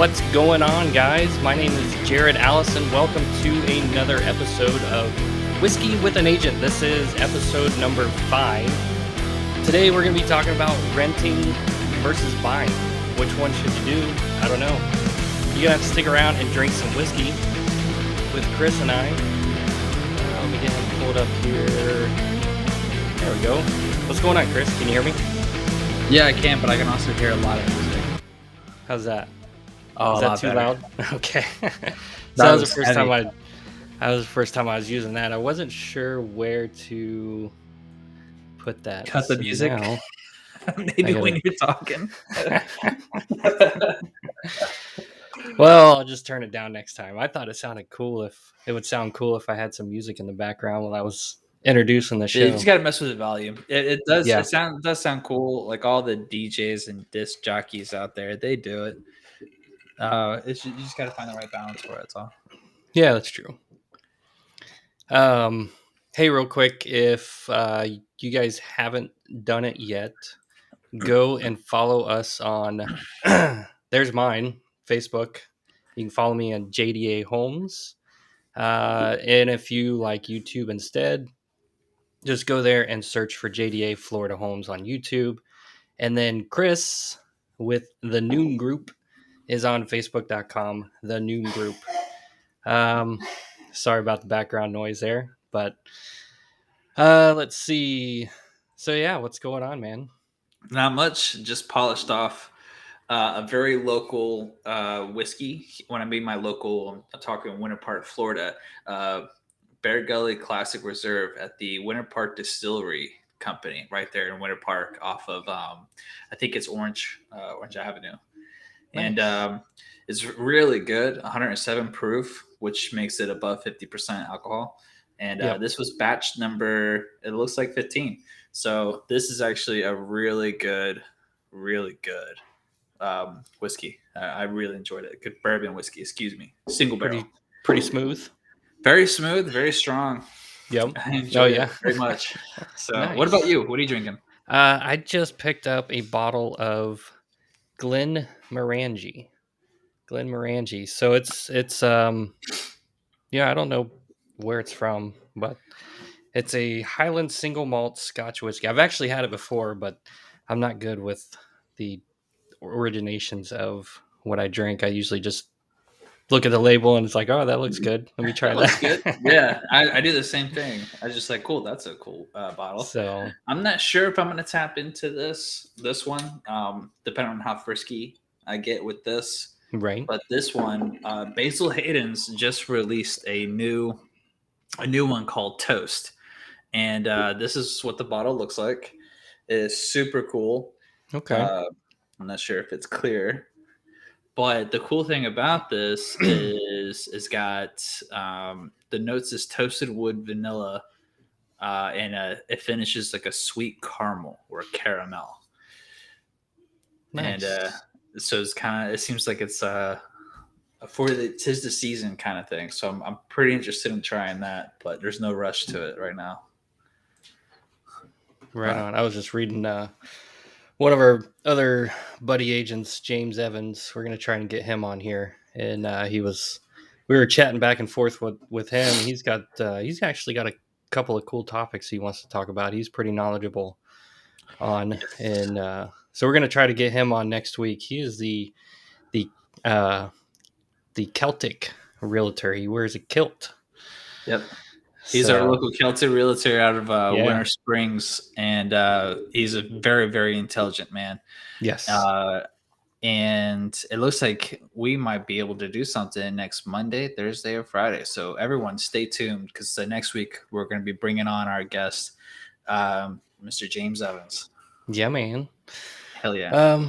What's going on, guys? My name is Jared Allison. Welcome to another episode of Whiskey with an Agent. This is episode number 5. Today we're going to be talking about renting versus buying. Which one should you do? I don't know. You're going to have to stick around and drink some whiskey with Chris and I. Let me get him pulled up here. There we go. What's going on, Chris? Can you hear me? Yeah, I can, but I can also hear a lot of music. How's that? Oh, Is that too better. loud? Okay. So That was was the first heavy. time that was the first time I was using that. I wasn't sure where to put that. Cut the So music. now- Maybe gotta- when you're talking. Well, I'll just turn it down next time. I thought it would sound cool if I had some music in the background while I was introducing the show. You just gotta mess with the volume. It does. Yeah. It does sound cool. Like all the DJs and disc jockeys out there, they do it. You just gotta find the right balance for it. That's all. Yeah, that's true. Hey, real quick, if you guys haven't done it yet, go and follow us on there's mine, Facebook. You can follow me on JDA Holmes. And if you like YouTube instead, just go there and search for JDA Florida Homes on YouTube. And then Chris with the Noon Group is on Facebook.com, the Noon Group. Sorry about the background noise there, but let's see. So yeah, what's going on, man? Not much. Just polished off a very local whiskey. When I mean my local, I'm talking Winter Park, Florida. Bear Gully Classic Reserve at the Winter Park Distillery Company, right there in Winter Park, off of I think it's Orange Avenue, Nice. and it's really good. 107 proof, which makes it above 50% alcohol. And Yep. This was batch number. It looks like 15. So this is actually a really good whiskey. I really enjoyed it. Good bourbon whiskey. Excuse me. Single barrel. Pretty smooth. Very smooth, very strong. Yep. I enjoy yeah. it very much. So, Nice. What about you? What are you drinking? I just picked up a bottle of Glen Morangi. So it's I don't know where it's from, but it's a Highland single malt Scotch whiskey. I've actually had it before, but I'm not good with the originations of what I drink. I usually just look at the label and it's like, oh, that looks good. Let me try that. Looks good. Yeah, I do the same thing. I just like, cool. That's a cool bottle. So I'm not sure if I'm going to tap into this one, depending on how frisky I get with this. right. But this one, Basil Hayden's just released a new one called Toast, and this is what the bottle looks like. It is super cool. Okay. I'm not sure if it's clear, but the cool thing about this is it's got the notes is toasted wood, vanilla, and it finishes like a sweet caramel or a caramel. Nice. And so it seems like it's for the 'tis the season kind of thing. So I'm pretty interested in trying that, but there's no rush to it right now. Right on. I was just reading one of our other buddy agents, James Evans. We're gonna try and get him on here, and we were chatting back and forth with him. He's actually got a couple of cool topics he wants to talk about. He's pretty knowledgeable on, and so we're gonna try to get him on next week. He is the Celtic realtor. He wears a kilt. Yep. He's our local Celtic realtor out of Winter Springs, and he's a very, very intelligent man. Yes. And it looks like we might be able to do something next Monday, Thursday, or Friday. So everyone stay tuned, because next week we're going to be bringing on our guest, Mr. James Evans. Yeah, man. Hell yeah.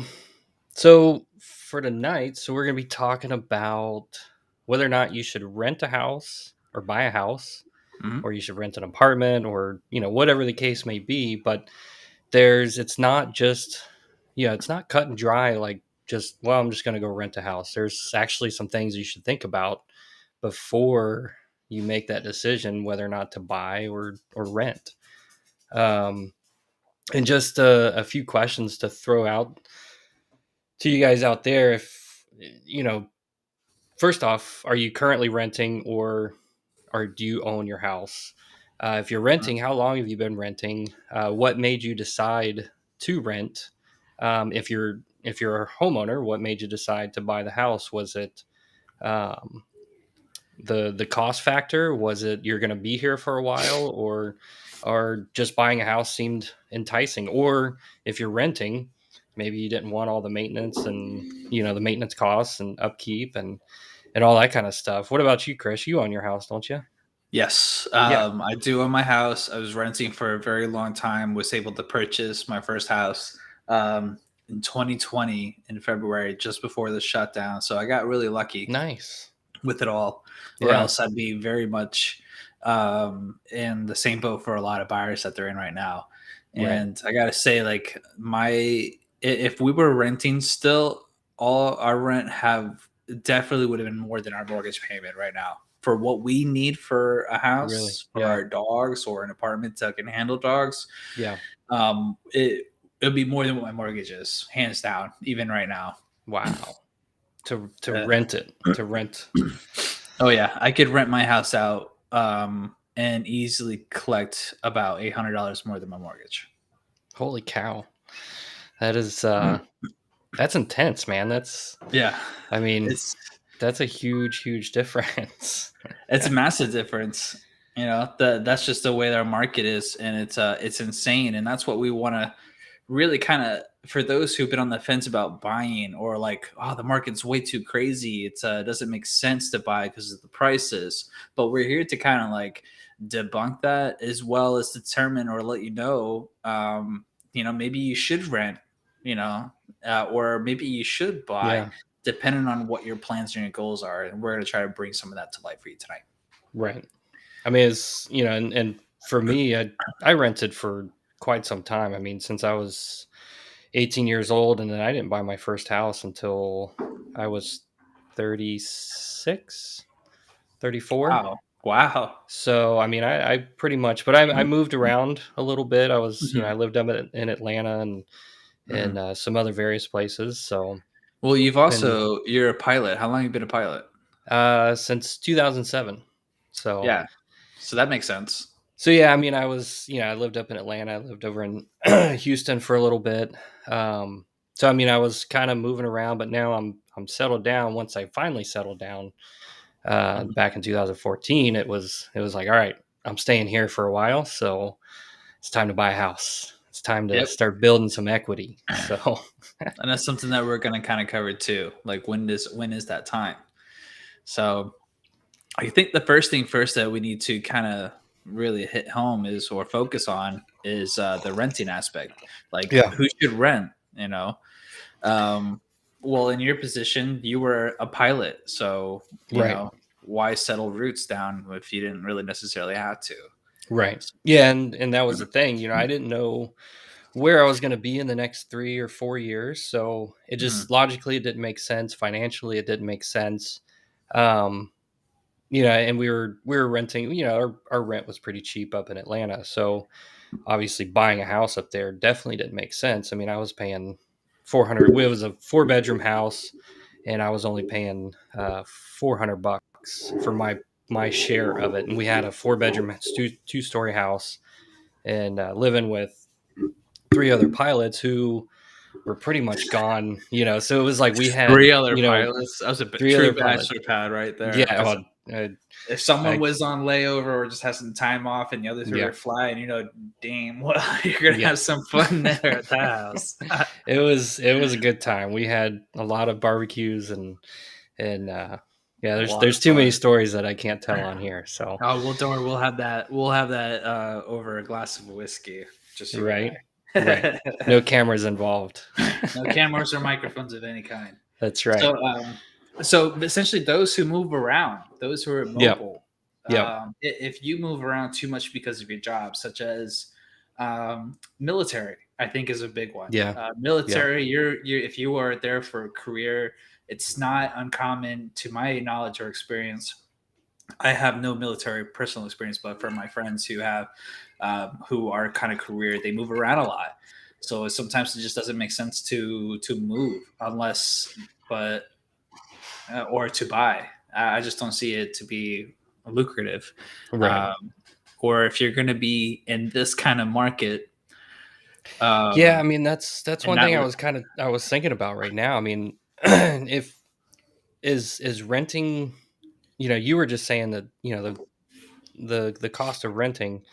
So for tonight, we're going to be talking about whether or not you should rent a house or buy a house. Mm-hmm. Or you should rent an apartment, or whatever the case may be. But it's not just it's not cut and dry, like just, well, I'm just going to go rent a house. There's actually some things you should think about before you make that decision whether or not to buy or rent. And just a few questions to throw out to you guys out there. If you know, first off, are you currently renting, or do you own your house? If you're renting, how long have you been renting? What made you decide to rent? If you're a homeowner, what made you decide to buy the house? Was it um, the cost factor? Was it you're going to be here for a while, or just buying a house seemed enticing? Or if you're renting, maybe you didn't want all the maintenance and the maintenance costs and upkeep and all that kind of stuff. What about you, Chris? You own your house, don't you? Yes, Yeah, I do own my house. I was renting for a very long time. Was able to purchase my first house in 2020 in February, just before the shutdown. So I got really lucky nice. with it all, or Yeah, else I'd be very much in the same boat for a lot of buyers that they're in right now. right. And I gotta say, like if we were renting still, all our rent have definitely would have been more than our mortgage payment right now for what we need for a Really? house, for Yeah, our dogs, or an apartment that can handle dogs. yeah. It'd be more than what my mortgage is, hands down, even right now. Wow. To Uh, rent it, to rent. Oh yeah, I could rent my house out and easily collect about $800 more than my mortgage. Holy cow. That is that's intense, man. Yeah, I mean, it's that's a huge, huge difference. it's a massive difference. You know, that's just the way our market is, and it's insane, and that's what we want to really kind of, for those who've been on the fence about buying, or like, oh, the market's way too crazy, it doesn't make sense to buy because of the prices. But we're here to kind of like debunk that, as well as determine or let you know, maybe you should rent, or maybe you should buy, Yeah, depending on what your plans and your goals are, and we're going to try to bring some of that to life for you tonight. right. I mean, it's and for me, I rented for quite some time. I mean, since I was 18 years old, and then I didn't buy my first house until I was 36, 34. Wow. Wow. So, I mean, I pretty much, but I moved around a little bit. I Mhm. lived up in Atlanta and Mhm. some other various places. So, Well, been you're a pilot. How long have you been a pilot? since 2007. So, Yeah. So that makes sense. so yeah, I mean, I lived up in Atlanta. I lived over in Houston for a little bit. So, I mean, I was kind of moving around, but now I'm settled down. Once I finally settled down, Mhm. back in 2014, it was like, all right, I'm staying here for a while. So it's time to buy a house. It's time to Yep. start building some equity. So And that's something that we're going to kind of cover too. Like, when is that time? So I think the first thing first that we need to kind of really hit home is, or focus on, is the renting aspect. Like, yeah, who should rent? Um, well, in your position, you were a pilot, so right, why settle roots down if you didn't really necessarily have to? right, yeah, and that was the thing. I didn't know where I was going to be in the next 3 or 4 years, so it Mhm. just logically it didn't make sense. Financially, it didn't make sense. Um, and we were renting. Our rent was pretty cheap up in Atlanta, so obviously buying a house up there definitely didn't make sense. I mean, I was paying 400. It was a 4 bedroom house, and I was only paying $400 for my share of it. And we had a 4 bedroom two-story house, and living with three other pilots who were pretty much gone. So it was like we had Three other pilots. That was a three true other pilots. bachelor pad right there. Yeah, Because well, if someone I was on layover or just has some time off, and the other three yeah, are flying, damn well, you're gonna yeah. have some fun there at the house. It was a good time. We had a lot of barbecues and yeah, A there's lot there's of too many fun. stories that I can't tell on here. So Oh well, don't worry. We'll have that over a glass of whiskey, just you and right, right. I. No cameras involved. No cameras or microphones of any kind. That's right. So essentially, those who move around, those who are Yep. mobile, Yep. if you move around too much because of your job, such as military, I think is a big one. Yeah. Yep. Military, you're if you are there for a career, it's not uncommon, to my knowledge or experience. I have no military personal experience, but from my friends who are kind of career, they move around a lot. So sometimes it just doesn't make sense to move unless, but or to buy. I just don't see it to be lucrative. Right. Um, or if you're going to be in this kind of market, Yeah, I um, mean that's and one not thing I was thinking about right now. I mean, if is renting, you were just saying that, the cost of renting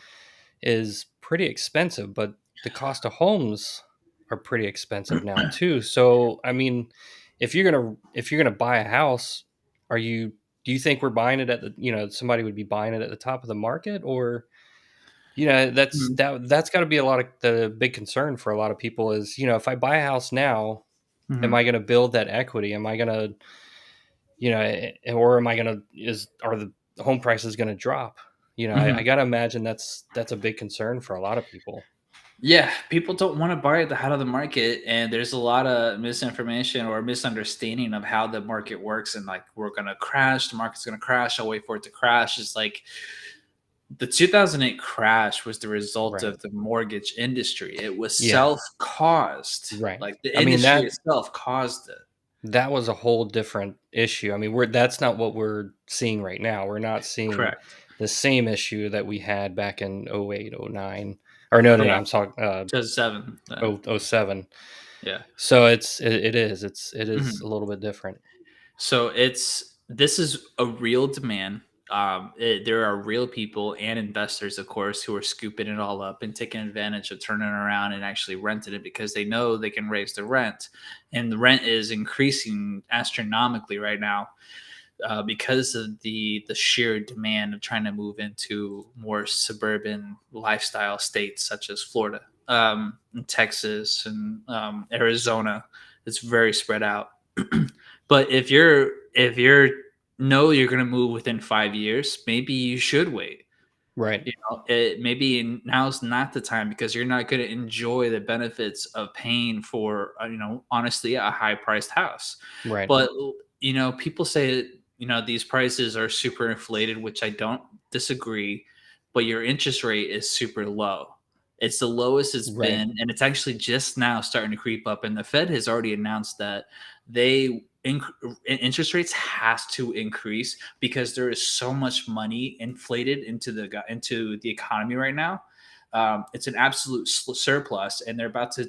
is pretty expensive, but the cost of homes are pretty expensive now too. So, I mean, if you're gonna buy a house, are you do you think we're buying it at somebody would be buying it at the top of the market, or Mhm. that's got to be a lot of the big concern for a lot of people is, if I buy a house now, am Mhm. I going to build that equity? Am I going to, or am I going to is are the home prices going to drop? I Mhm. got to imagine that's a big concern for a lot of people. Yeah, people don't want to buy it out of the market, and there's a lot of misinformation or misunderstanding of how the market works. And like, we're gonna crash, the market's gonna crash. I'll wait for it to crash. It's like the 2008 crash was the result Right. of the mortgage industry. It was Yeah. self-caused. Right. Like the I mean industry that itself caused it. that was a whole different issue. I mean, that's not what we're seeing right now. We're not seeing Correct. the same issue that we had back in 08, 09. Or no, no, no, Yeah. I'm talking 2007. oh 07. Yeah. So it is Mhm. a little bit different. So this is a real demand. There are real people and investors, of course, who are scooping it all up and taking advantage of turning around and actually renting it because they know they can raise the rent, and the rent is increasing astronomically right now because of the sheer demand of trying to move into more suburban lifestyle states such as Florida, and Texas, and Arizona. It's very spread out. But if you're know you're going to move within 5 years, maybe you should wait. Right. Maybe now's not the time because you're not going to enjoy the benefits of paying for honestly a high priced house. Right. But people say these prices are super inflated, which I don't disagree, but your interest rate is super low. It's the lowest it's Right. been, and it's actually just now starting to creep up. And the Fed has already announced that they interest rates has to increase because there is so much money inflated into the economy right now. It's an absolute surplus, and they're about to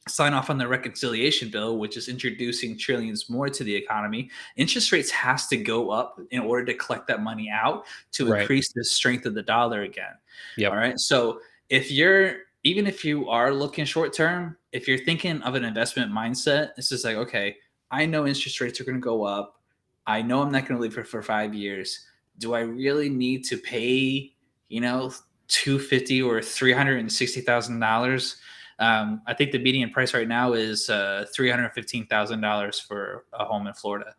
sign off on the reconciliation bill, which is introducing trillions more to the economy. Interest rates has to go up in order to collect that money out to Right. increase the strength of the dollar again. All Yep. right. So if you are looking short term, if you're thinking of an investment mindset, it's just like, okay, I know interest rates are going to go up. I know I'm not going to live here for 5 years. Do I really need to pay, you know, 250 or $360,000? I think the median price right now is $315,000 for a home in Florida.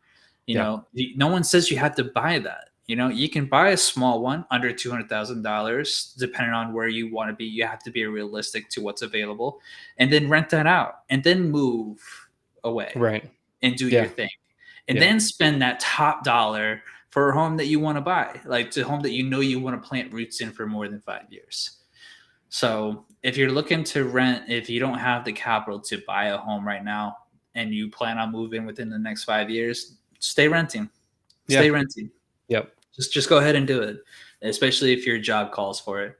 Yeah. No one says you have to buy that. You can buy a small one under $200,000, depending on where you want to be. You have to be realistic to what's available, and then rent that out, and then move away Right. and do your Yeah. thing, and Yeah. then spend that top dollar for a home that you want to buy, like the home that you want to plant roots in for more than 5 years. So if you're looking to rent, if you don't have the capital to buy a home right now and you plan on moving within the next 5 years, stay renting. Yeah. Stay renting. Yep. Just go ahead and do it, especially if your job calls for it.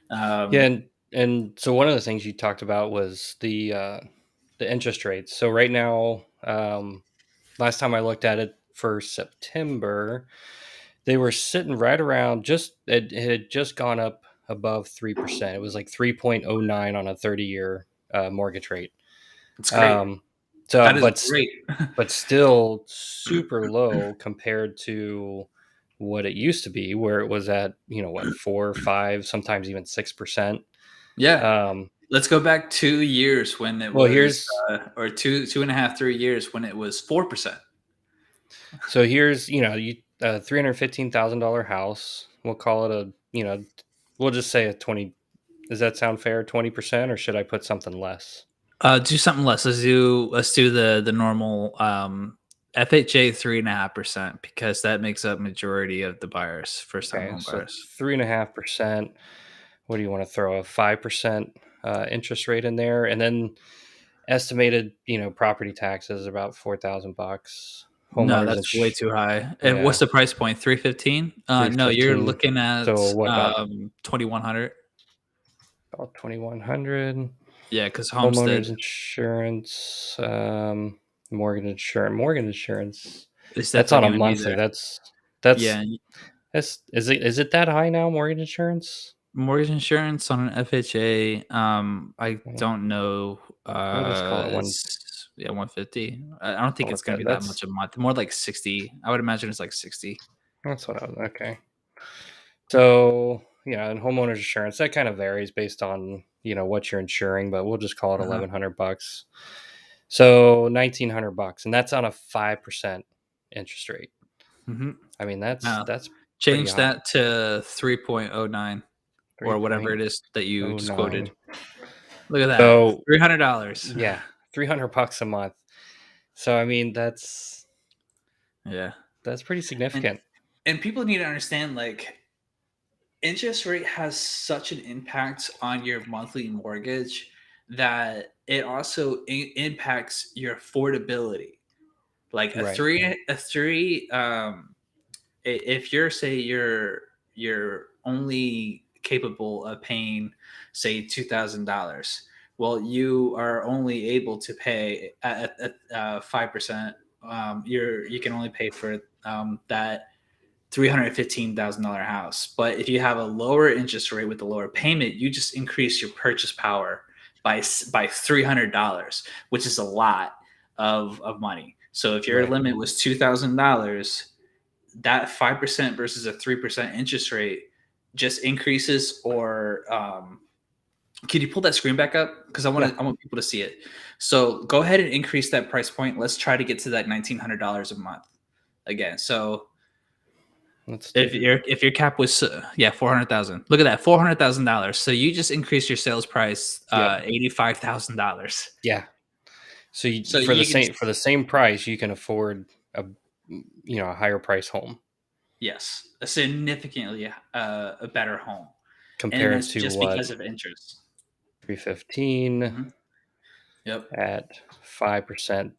Yeah, Um, and so one of the things you talked about was the interest rates. So right now, last time I looked at it for September, they were sitting right around it had just gone up above 3%. It was like 3.09 on a 30-year mortgage rate. it's great. Um, so, That is great. but still super low compared to what it used to be, where it was at, what, 4, 5, sometimes even 6%. Yeah. Um, Let's go back 2 years when it well, was, here's or two and a half, 3 years when it was 4%. here's you a $315,000 house. We'll call it we'll just say a 20. Does that sound fair? 20%, or should I put something less? Do something less. Let's do the normal FHA 3.5% because that makes up majority of the buyers, first time Okay, home so buyers. 3.5%. What do you want to throw, a 5% interest rate in there, and then estimated property taxes about $4,000. No, homeowners that's way ins too high. And what's yeah, the price point? 315? No, you're 315. looking at So what about 2100. about 2100? Yeah, because Homeowners Homestead insurance, mortgage insurance. is That's on definitely a going to be monthly. there. That's Yeah, is it that high now? Mortgage insurance? mortgage insurance on an FHA. I Well, don't know. we'll just call it one. It's yeah, 150. I don't think Call it's it going to that. be that much a month. More like 60. I would imagine it's like 60. That's what I was okay. So yeah, and homeowners insurance that kind of varies based on what you're insuring, but we'll just call it Uh-huh. $1,100. So $1,900, and that's on a 5% interest rate. Hmm. I mean, Now, that's pretty change high. that to 3.09 Three or whatever point it is that you oh just quoted. nine. Look at that. So $300. yeah, $300 a month. So I mean, Yeah. that's pretty And significant. and people need to understand like interest rate has such an impact on your monthly mortgage that it also impacts your affordability. Like Right, a three if you're say you're only capable of paying say $2,000, well you are only able to pay at 5%. You can only pay for that $315,000 house. But if you have a lower interest rate with a lower payment, you just increase your purchase power by $300, which is a lot of money. So if your right. limit was $2,000, that 5% versus a 3% interest rate just increases. Or can you pull that screen back up? Because Yeah, I want people to see it. So go ahead and increase that price point. Let's try to get to that $1,900 a month again. So let's do. if your cap was 400,000, look at that, $400,000. So you just increased your sales price Yep. $85,000. Yeah. So So for the you can same price, you can afford a a higher price home yes, a significantly a better home, and compared that's to just what because of interest. 315 Hmm. Yep. at 5%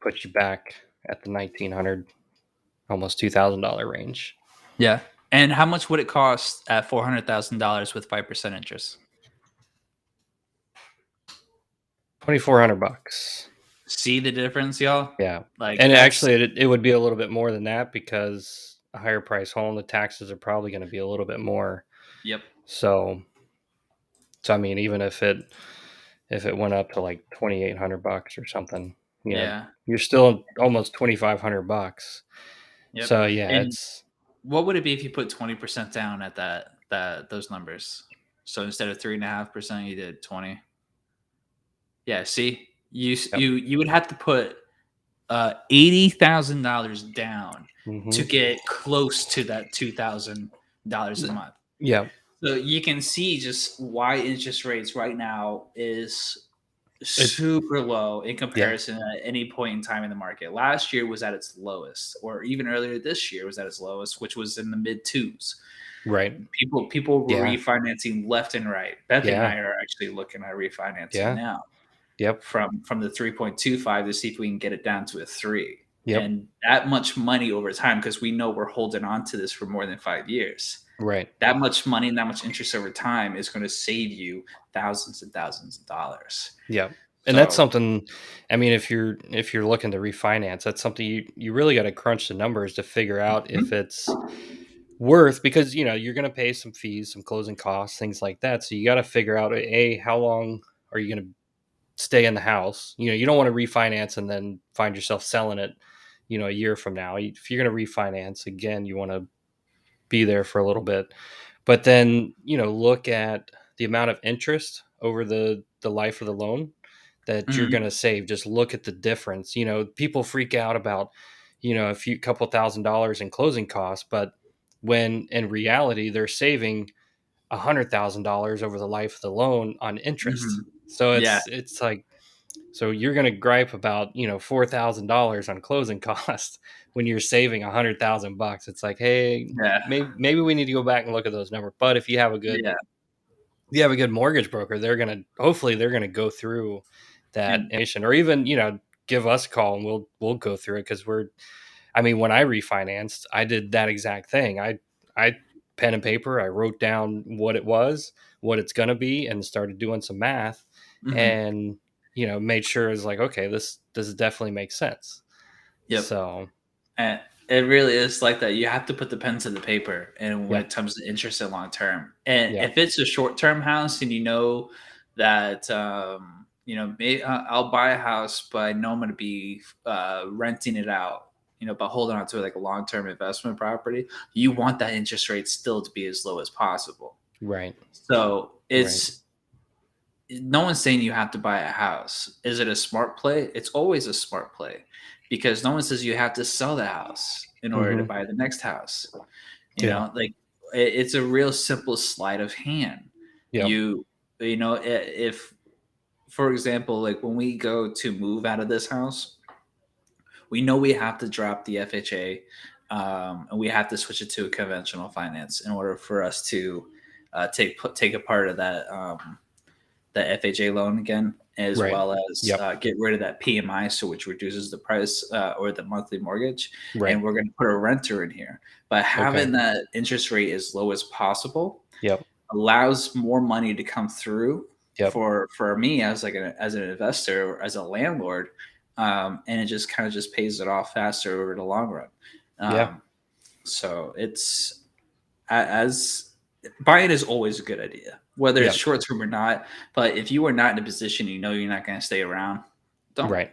puts you back at the 1900, almost $2,000 range. Yeah. And how much would it cost at $400,000 with 5% interest? $2,400. See the difference, y'all? Yeah. Like And that's actually it would be a little bit more than that because a higher price home, the taxes are probably going to be a little bit more. yep. So I mean, even if it went up to like $2,800 or something, Yeah. you're still almost $2,500. Yep. So yeah, And it's what would it be if you put 20% down at that those numbers? So instead of 3.5%, you did 20. Yeah, see, yep. you would have to put $80,000 down to Hmm. get close to that $2,000 a month. Yep. So you can see just why interest rates right now is It super low in yeah, comparison at any point in time in the market. Last year was at its lowest, or even earlier this year was at its lowest, which was in the mid twos. right. People were Yeah. refinancing left and right. Beth and Yeah. I are actually looking at refinancing Yeah. now Yep. from the 3.25 to see if we can get it down to a 3. Yep. And that much money over time, because we know we're holding on to this for more than 5 years. Right. That much money and that much interest over time is going to save you thousands and thousands of dollars. Yep. And that's So, something, I mean, if you're looking to refinance, that's something you really got to crunch the numbers to figure out if mhm, it's worth, because you're going to pay some fees, some closing costs, things like that. So you got to figure out, how long are you going to stay in the house? You don't want to refinance and then find yourself selling it, a year from now. If you're going to refinance again, you want to be there for a little bit. But then, look at the amount of interest over the life of the loan that you're going mhm, to save. Just look at the difference. People freak out about, a few couple $1,000s in closing costs, but when in reality they're saving $100,000 over the life of the loan on interest. mhm. So Yeah, it's like, so you're going to gripe about, $4,000 on closing costs when you're saving $100,000. It's like, hey, yeah, maybe we need to go back and look at those numbers. But yeah. if you have a good mortgage broker, hopefully they're gonna go through that And information, or even give us a call and we'll go through it, because I mean, when I refinanced, I did that exact thing. I pen and paper, I wrote down what it was, what it's going to be, and started doing some math, Hmm. and made sure it's like, okay, this definitely makes sense. Yep. So And it really is like that. You have to put the pen to the paper, and when yeah, it comes to interest and long term, and yeah, if it's a short term house, and that I'll buy a house, but I know I'm going to be renting it out. But holding on to it like a long term investment property, you want that interest rate still to be as low as possible. right, So right, it's no one's saying you have to buy a house. Is it a smart play? It's always a smart play because no one says you have to sell the house in order to hmm, buy the next house. yeah, Like it's a real simple sleight of hand. yep, You, if, for example, like when we go to move out of this house, we know we have to drop the FHA, and we have to switch it to a conventional finance in order for us to take a part of that FHA loan again, as right, well as yep, get rid of that PMI, so which reduces the price or the monthly mortgage. And right, we're going to put a renter in here. But okay, having that interest rate as low as possible yep, allows more money to come through yep, for me as as an investor or as a landlord, and it just kind of just pays it off faster over the long run. yeah, Um, so it's as buying is always a good idea, whether it's yep, short term or not. But if you are not in a position you're not going to stay around, don't. right,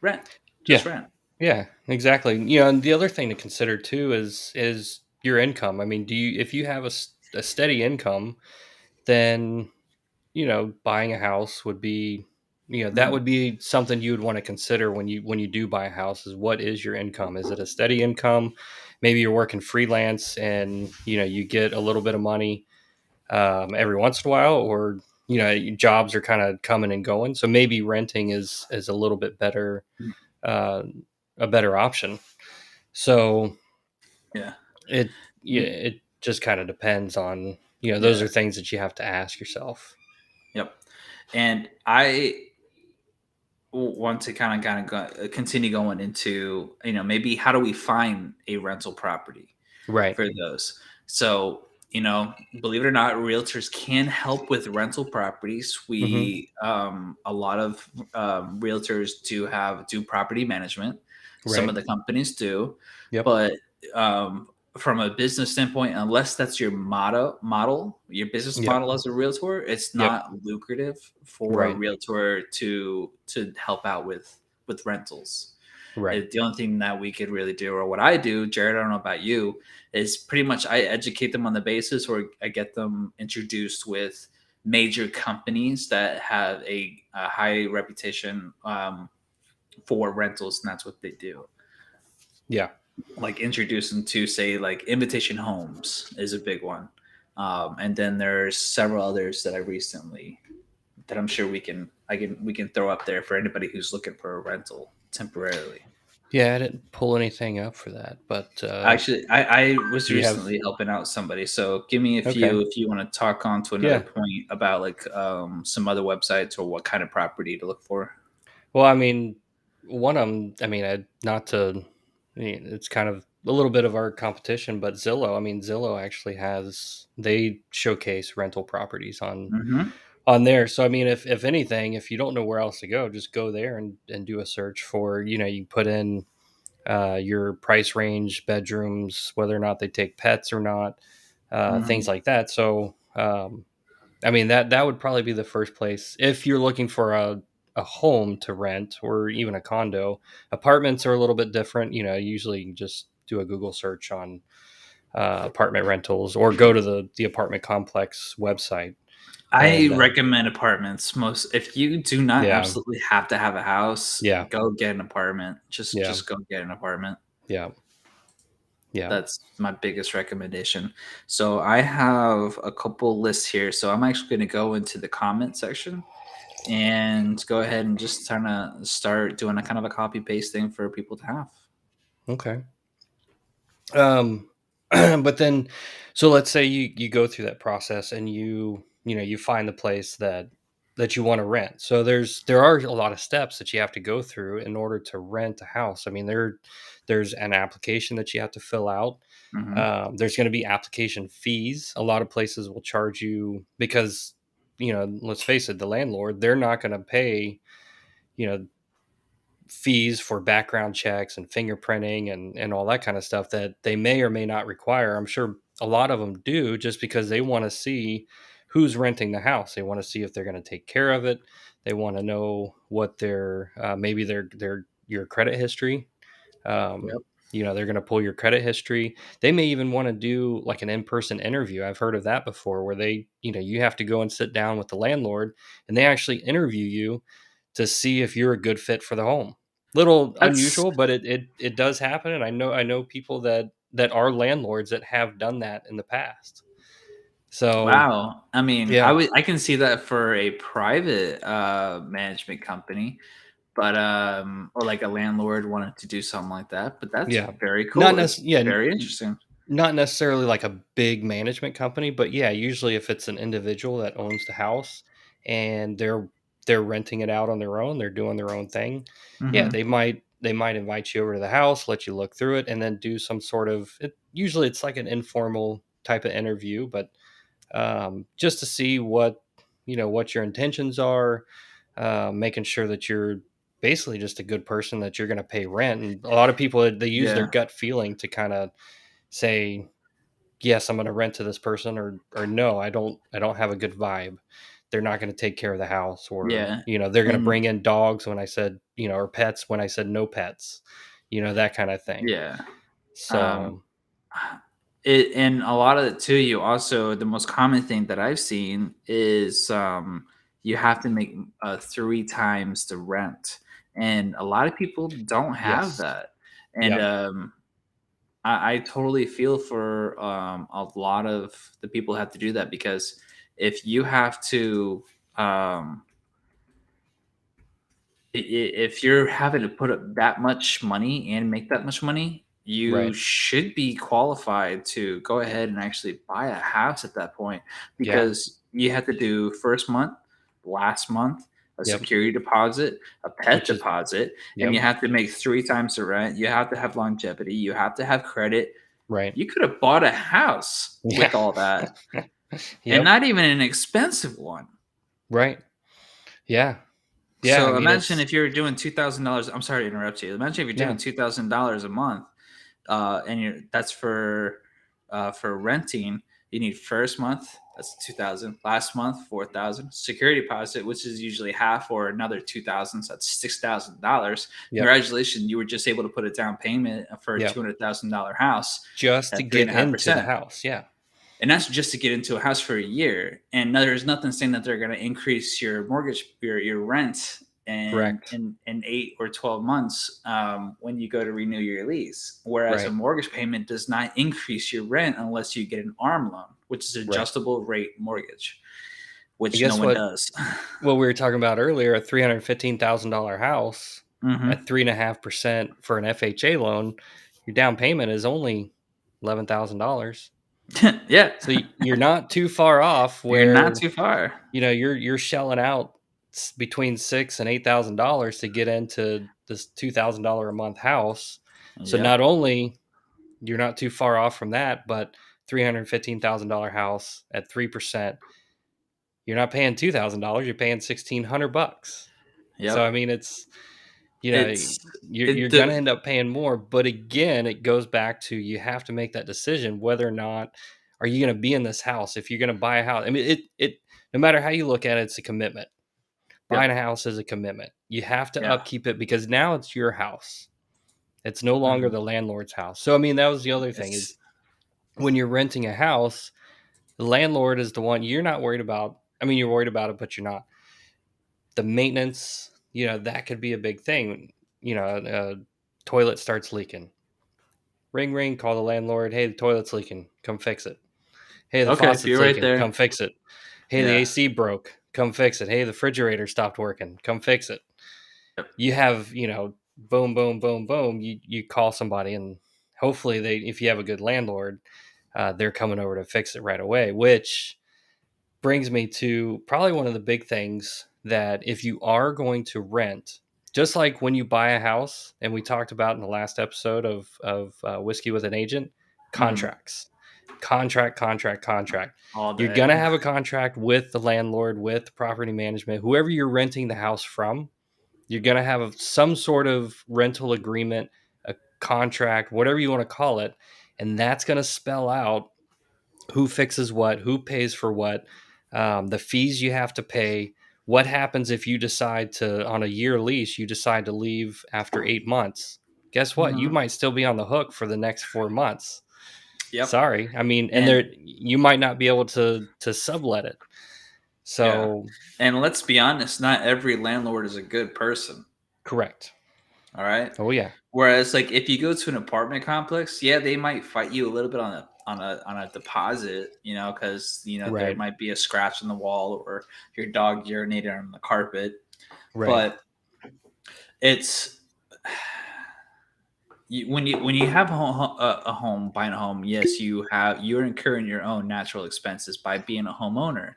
Rent, yeah. just rent. Yeah, exactly. And the other thing to consider too is your income. I mean, do you if you have a steady income, then buying a house would be, that Hmm. would be something you would want to consider when you do buy a house. Is what is your income? Is it a steady income? Maybe you're working freelance and you get a little bit of money every once in a while, or jobs are kind of coming and going. So maybe renting is a little bit better, uh, a better option. So Yeah. it yeah, Y- it just kind of depends on, those Yeah. are things that you have to ask yourself. Yep. And I want to continue going into maybe how do we find a rental property Right. for those. So, believe it or not, realtors can help with rental properties. Hmm. A lot of realtors do property management. Some of Right. the companies do, Yep. but um, from a business standpoint, unless that's your your business Yep. model as a realtor, it's Yep. not lucrative for a Right. realtor to help out with rentals. Right. The only thing that we could really do, or what I do, Jared, I don't know about you, is pretty much I educate them on the basis, or I get them introduced with major companies that have a high reputation for rentals, and that's what they do. Yeah. Like introduce them to, say, like Invitation Homes is a big one, and then there's several others that I'm sure we can throw up there for anybody who's looking for a rental temporarily. Yeah, I didn't pull anything up for that, but Actually, I was do you have? recently helping out somebody. So give me a few Okay. if you want to talk on to another Yeah. point about like some other websites or what kind of property to look for. Well, I mean, one of them, I mean, not to, it's kind of a little bit of our competition, but Zillow, I mean, Zillow actually they showcase rental properties Hmm. on there. So, I mean, if anything, if you don't know where else to go, just go there and do a search for, you put in your price range, bedrooms, whether or not they take pets or not, things Hmm. like that. So, I mean that would probably be the first place if you're looking for a home to rent or even a condo. Apartments are a little bit different. Usually you can just do a Google search on apartment rentals or go to the apartment complex website. I And recommend apartments. Most if you do not yeah, absolutely have to have a house, yeah, go get an apartment. yeah, Just go get an apartment. yeah, yeah. That's my biggest recommendation. So I have a couple lists here. So I'm actually going to go into the comment section and go ahead and just kind of start doing a kind of a copy paste thing for people to have. Okay. But then, so let's say you go through that process and you find the place that you want to rent. So there are a lot of steps that you have to go through in order to rent a house. I mean, there's an application that you have to fill out. Hmm. There's going to be application fees. A lot of places will charge you because, let's face it, the landlord, they're not going to pay, you know, fees for background checks and fingerprinting and all that kind of stuff that they may or may not require. I'm sure a lot of them do just because they want to see who's renting the house. They want to see if they're going to take care of it. They want to know what their maybe their your credit history. Yep. They're going to pull your credit history. They may even want to do like an in-person interview. I've heard of that before, where you have to go and sit down with the landlord and they actually interview you to see if you're a good fit for the home. Little That's unusual, but it does happen, and I know people that are landlords that have done that in the past. So wow. I mean, yeah, I can see that for a private management company, but or like a landlord wanted to do something like that. But that's yeah, very not cool. nec- That's yeah, very interesting. not necessarily like a big management company, but yeah, usually if it's an individual that owns the house and they're renting it out on their own, they're doing their own thing. Yeah, Hmm. they might invite you over to the house, let you look through it, and then do some sort of usually it's like an informal type of interview, but just to see what your intentions are, making sure that you're basically just a good person, that you're going to pay rent. And a lot of people, they use their Yeah. gut feeling to kind of say, yes, I'm going to rent to this person, or no, I don't have a good vibe. They're not going to take care of the house, or Yeah. they're going to And bring in dogs when I said, or pets when I said no pets, that kind of thing. yeah. Um, So it and a lot of it too. You also the most common thing that I've seen is you have to make three times the rent, and a lot of people don't have yes, that. And yep, I totally feel for a lot of the people who have to do that because if you have to um, if you're having to put up that much money and make that much money, you right, should be qualified to go ahead and actually buy a house at that point yeah, because you have to do first month, last month, a yep, security deposit, a pet which is deposit, and yep, you have to make three times the rent. You have to have longevity. You have to have credit. right, You could have bought a house yeah, with all that and yep, not even an expensive one. right, yeah, yeah. I So mean, imagine it's if you're doing $2,000. I'm sorry to interrupt you. Imagine if you're yeah, doing $2,000 a month, and that's for renting. You need first month, that's 2,000. Last month, 4,000. Security deposit, which is usually half or another 2,000, so that's $6,000. yep, Congratulations, you were just able to put a down payment for a yep, $200,000 house just to at three get and a half into the percent house. Yeah, and that's just to get into a house for a year. And there's nothing saying that they're going to increase your mortgage, your rent, and correct, in 8 or 12 months when you go to renew your lease. Whereas a right, mortgage payment does not increase your rent unless you get an ARM loan, which is right. adjustable rate mortgage, And which no guess one what? does. What we were talking about earlier, a $315,000 house at Hmm. 3.5% for an FHA loan, your down payment is only $11,000. Yeah, So you're not too far off you're not where too far. you're shelling out between $6,000 and $8,000 to get into this $2,000 a month house. So not Yep, only you're not too far off from that, but $315,000 house at 3%, you're not paying $2,000, you're paying $1,600. So I yep. mean, it's It's you're it gonna the end up paying more. But again, it goes back to you have to make that decision whether or not are you gonna be in this house. If you're gonna buy a house, I mean, it no matter how you look at it, it's a commitment. Buying a yep, house is a commitment. You have to yeah. upkeep it because now it's your house. It's no longer Mhm. the landlord's house. So I mean, that was the other thing It's is when you're renting a house, the landlord is the one you're not worried about. I mean, you're worried about it, but you're not. The maintenance, that could be a big thing. Toilet starts leaking. Ring, ring, call the landlord. Hey, the toilet's leaking. Come fix it. Hey, the okay. faucet's You're right leaking. there. Come fix it. Hey, the Yeah. AC broke. Come fix it. Hey, the refrigerator stopped working. Come fix it. Yep. You have, boom, boom, boom, boom. You call somebody, and hopefully if you have a good landlord, they're coming over to fix it right away, which brings me to probably one of the big things that if you are going to rent, just like when you buy a house, and we talked about in the last episode of Whiskey with an Agent, Mhm. contracts, contract. All You're day. gonna have a contract with the landlord, with property management, whoever you're renting the house from. You're gonna have some sort of rental agreement, a contract, whatever you want to call it, and that's gonna spell out who fixes what, who pays for what, the fees you have to pay. What happens if you decide to, on a year lease, you decide to leave after 8 months? Guess what? You Mhm. might still be on the hook for the next 4 months. Yep. Sorry, I mean, and there And you might not be able to sublet it. yeah. So And let's be honest, not every landlord is a good person. correct. All right. Oh yeah, Whereas, like, if you go to an apartment complex, yeah, they might fight you a little bit on a deposit, because there right, might be a scratch on the wall or your dog urinated on the carpet. right, But it's when you have a home, buying a home, yes, you're incurring your own natural expenses by being a homeowner.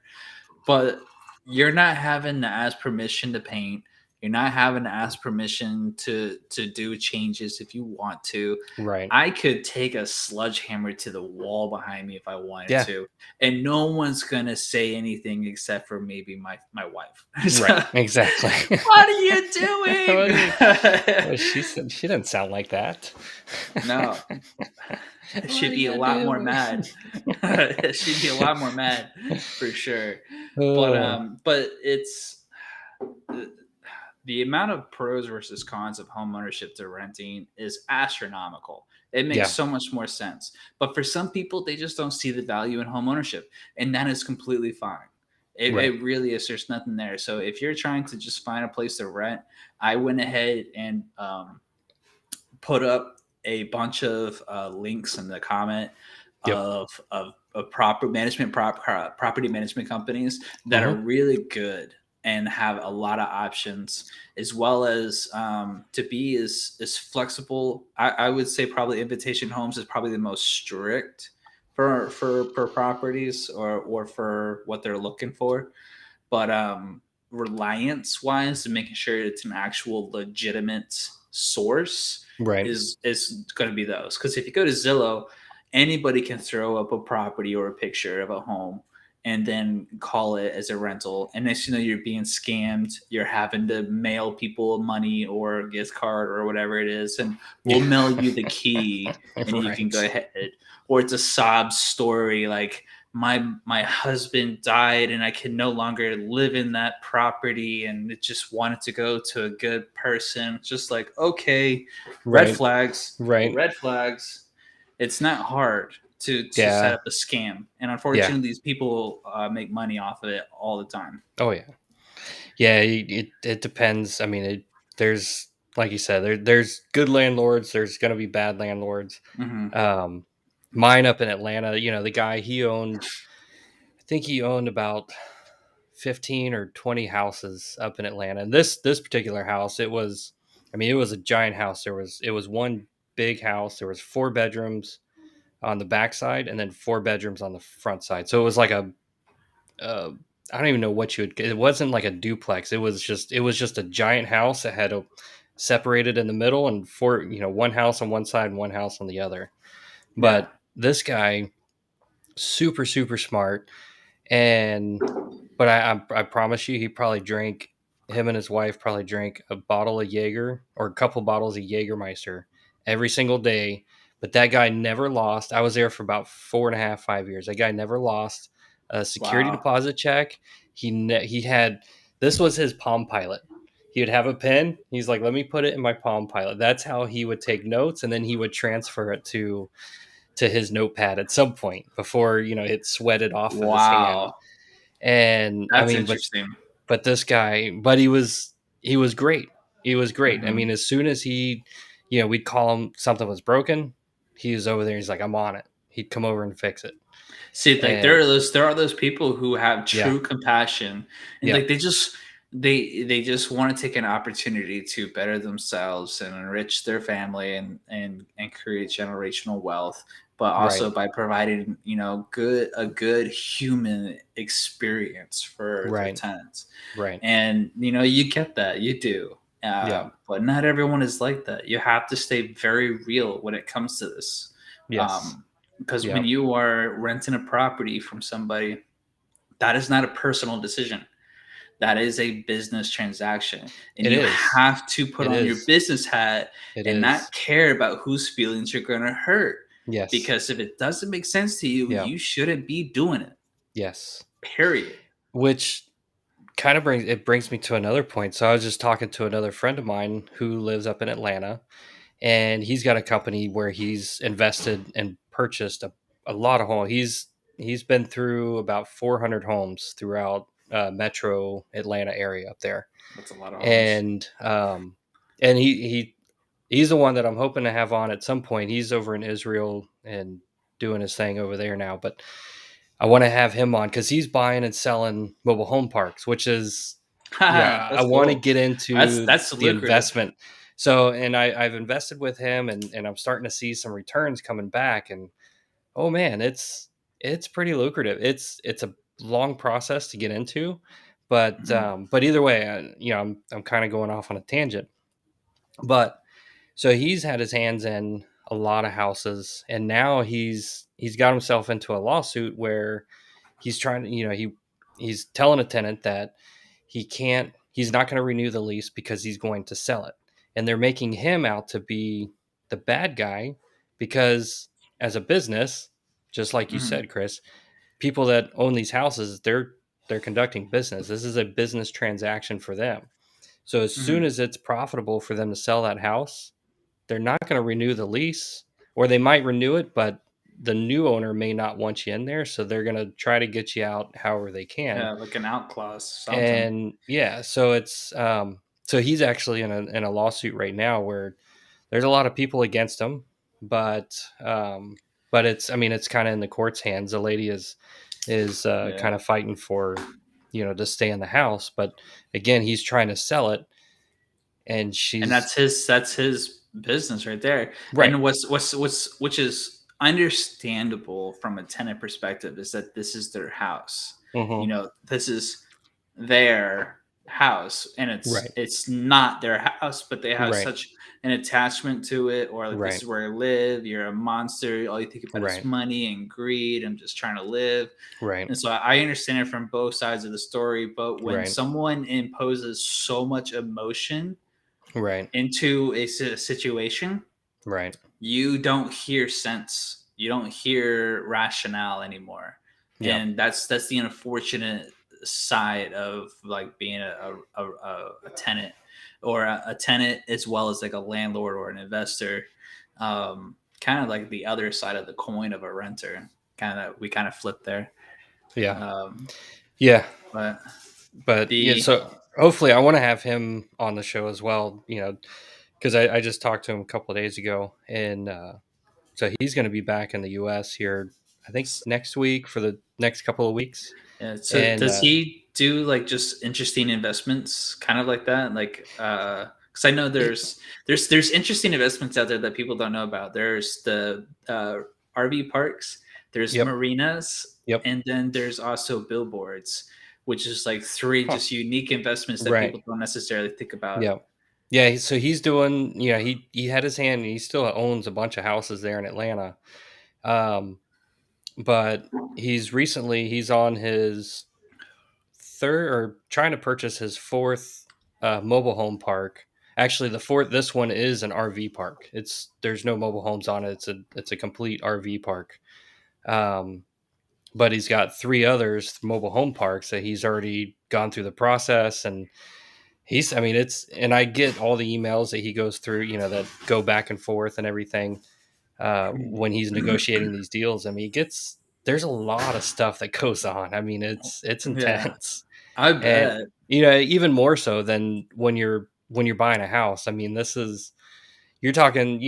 But you're not having to ask permission to paint. You're not having to ask permission to do changes if you want to. right. I could take a sledgehammer to the wall behind me if I wanted Yeah, to, and no one's gonna say anything except for maybe my wife. right. So, Exactly. what are you What doing? do you, well, she said she didn't sound like that. No, What she'd are be a you lot more doing? mad. She'd be a lot more mad for sure. But Oh, um, but it's the amount of pros versus cons of home ownership to renting is astronomical. It makes yeah, so much more sense. But for some people, they just don't see the value in home ownership, and that is completely fine. It, right. it really is. There's nothing there. So if you're trying to just find a place to rent, I went ahead and put up a bunch of links in the comment Yep. of property management companies that are Hmm. really good and have a lot of options, as well as to be as flexible. I would say probably Invitation Homes is probably the most strict for properties or for what they're looking for. But reliance wise and making sure it's an actual legitimate source Right. is going to be those, because if you go to Zillow, anybody can throw up a property or a picture of a home and then call it as a rental, and next you know you're being scammed. You're having to mail people money or a gift card or whatever it is, and we'll Yeah. mail you the key and you can go Right. ahead. Or it's a sob story like my husband died and I can no longer live in that property and it just wanted to go to a good person. It's just like, okay, red Right. flags, Right. red flags. It's not hard to set Yeah. up a scam, and Yeah. unfortunately, these people make money off of it all the time. Oh yeah. Yeah. It depends. I mean, there's like you said, there's good landlords. There's gonna be bad landlords. Hmm. Um, Mine up in Atlanta. The guy, he owned. I think he owned about 15 or 20 houses up in Atlanta. And this particular house, it was, I mean, it was a giant house. It was one big house. There was 4 bedrooms on the back side and then 4 bedrooms on the front side. So it was like uh, I don't even know what you would. It wasn't like a duplex. It was just a giant house that had a separated in the middle and one house on one side and one house on the other. Yeah. But this guy, super super smart, and but I promise you, he probably drank. Him and his wife probably drank a bottle of Jaeger or a couple bottles of Jägermeister every single day. But that guy never lost. I was there for about 4.5, 5 years. That guy never lost a security Wow. deposit check. He had, this was his Palm Pilot. He would have a pen. He's like, let me put it in my Palm Pilot. That's how he would take notes, and then he would transfer it to his notepad at some point before it sweated off of his hand. Wow. And I That's mean, interesting. but this guy, but he was great. He was great. I Hmm. mean, as soon as we'd call him something was broken, he was over there. He's like, I'm on it. He'd come over and fix it. See, like And there are those people who have yeah, true compassion, and yeah, like they just want to take an opportunity to better themselves and enrich their family and create generational wealth but also Right. by providing, a good human experience for their Right. tenants. Right. And you get that, you do. Yeah. But not everyone is like that. You have to stay very real when it comes to this. Yes. Because when Yep. you are renting a property from somebody, that is not a personal decision. That is a business transaction. And It you is. have to put It on your is. business hat It and is. not care about whose feelings you're going to hurt. Yes. Because if it doesn't make sense to you, Yeah. you shouldn't be doing it. Yes. Period. Which kind of brings me to another point. So I was just talking to another friend of mine who lives up in Atlanta, and he's got a company where he's invested and purchased a lot of homes. He's been through about 400 homes throughout metro Atlanta area up there, That's a lot of homes. and he's the one that I'm hoping to have on at some point. He's over in Israel and doing his thing over there now, but I want to have him on because he's buying and selling mobile home parks, which is, yeah, I That's want to cool. get That's into that's the lucrative. investment. So, and I've invested with him, and I'm starting to see some returns coming back. And oh man, it's pretty lucrative. It's a long process to get into, Mhm. but either way, I'm kind of going off on a tangent. But so he's had his hands in a lot of houses, and now he's got himself into a lawsuit where he's trying to, he's telling a tenant that he's not going to renew the lease because he's going to sell it. And they're making him out to be the bad guy because as a business, just like you Mhm. said, Chris, people that own these houses, they're conducting business. This is a business transaction for them. So as soon Mhm. as it's profitable for them to sell that house, they're not going to renew the lease, or they might renew it, but the new owner may not want you in there, so they're going to try to get you out however they can. Yeah, like an out clause, something. And yeah, so it's so he's actually in a lawsuit right now where there's a lot of people against him, but it's, I mean, it's kind of in the court's hands. The lady is kind Yeah. of fighting for, to stay in the house, but again, he's trying to sell it, and And she's that's his business right there. right. And what's which is understandable from a tenant perspective is that this is their house. Hmm. This is their house, and it's Right. it's not their house, but they have Right. such an attachment to it, or like, this Right. is where I live. You're a monster. All you think about is Right. money and greed. I'm just trying to live. Right. And so I understand it from both sides of the story. But when Right. someone imposes so much emotion Right. into a situation, Right. you don't hear sense. You don't hear rationale anymore. Yep. And that's the unfortunate side of like being a tenant, or a tenant as well as like a landlord or an investor. Kind of like the other side of the coin of a renter. We kind of flip there. Yeah. Um, Yeah. but But yeah, the so hopefully I want to have him on the show as well, because I just talked to him a couple of days ago, and so he's going to be back in the US here, I think next week for the next couple of weeks. Yeah. So And does he do like just interesting investments, kind of like that? Like, because I know it, there's interesting investments out there that people don't know about. There's the RV parks, there's yep. marinas, Yep. and then there's also billboards, which is like three Huh. just unique investments that Right. people don't necessarily think about. Yep. Yeah, so he's doing, he had his hand, he still owns a bunch of houses there in Atlanta. Um, but he's on his third, or trying to purchase his fourth mobile home park. Actually, the fourth, this one is an RV park. There's no mobile homes on it. It's a complete RV park. Um, but he's got three others mobile home parks that he's already gone through the process, and I mean, and I get all the emails that he goes through, that go back and forth and everything, when he's negotiating these deals. I mean, there's a lot of stuff that goes on. I mean, it's Yeah, intense. I And bet. even more so than when you're buying a house. I mean, you're talking,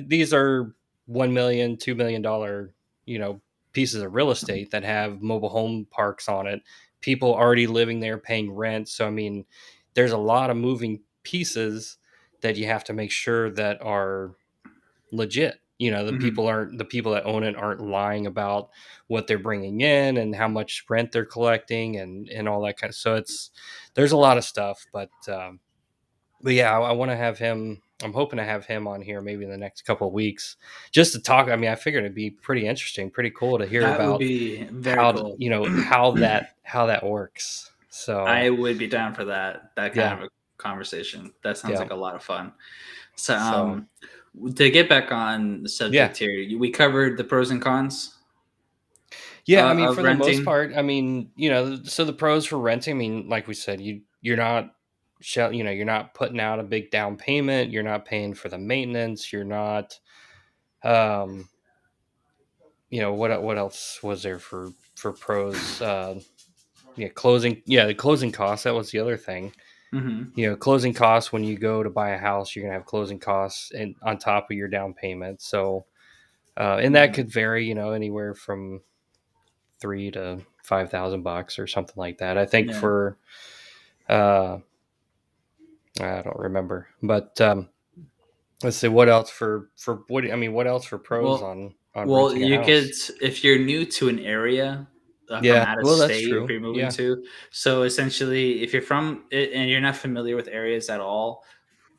these are 1 million, $2 million, you know pieces of real estate that have mobile home parks on it, people already living there paying rent. So I mean, there's a lot of moving pieces that you have to make sure that are legit, Hmm. the people that own it aren't lying about what they're bringing in and how much rent they're collecting and all that kind of. So it's there's a lot of stuff, but yeah, I want to have him. I'm hoping to have him on here maybe in the next couple of weeks just to talk. I mean, I figured it'd be pretty interesting, pretty cool to hear That would about be very cool. how that works. So I would be down for that kind yeah, of a conversation. That sounds yeah. like a lot of fun. So, So to get back on the yeah, subject here, we covered the pros and cons yeah. I mean, of for the most renting. part, I mean, so the pros for renting. I mean, like we said, you're not, you're not putting out a big down payment. You're not paying for the maintenance. You're not, um, what else was there for pros? The closing costs. That was the other thing. Hmm. Closing costs when you go to buy a house, you're gonna have closing costs and on top of your down payment. So, and that Hmm. could vary, anywhere from 3 to 5,000 bucks or something like that. I think Yeah. for I don't remember, but let's see what else for what I mean, what else for pros Well, on well, renting a you could house? if you're new to an area from Yeah, out of well, that's state, if true. you're moving Yeah, to, so essentially, if you're from it and you're not familiar with areas at all,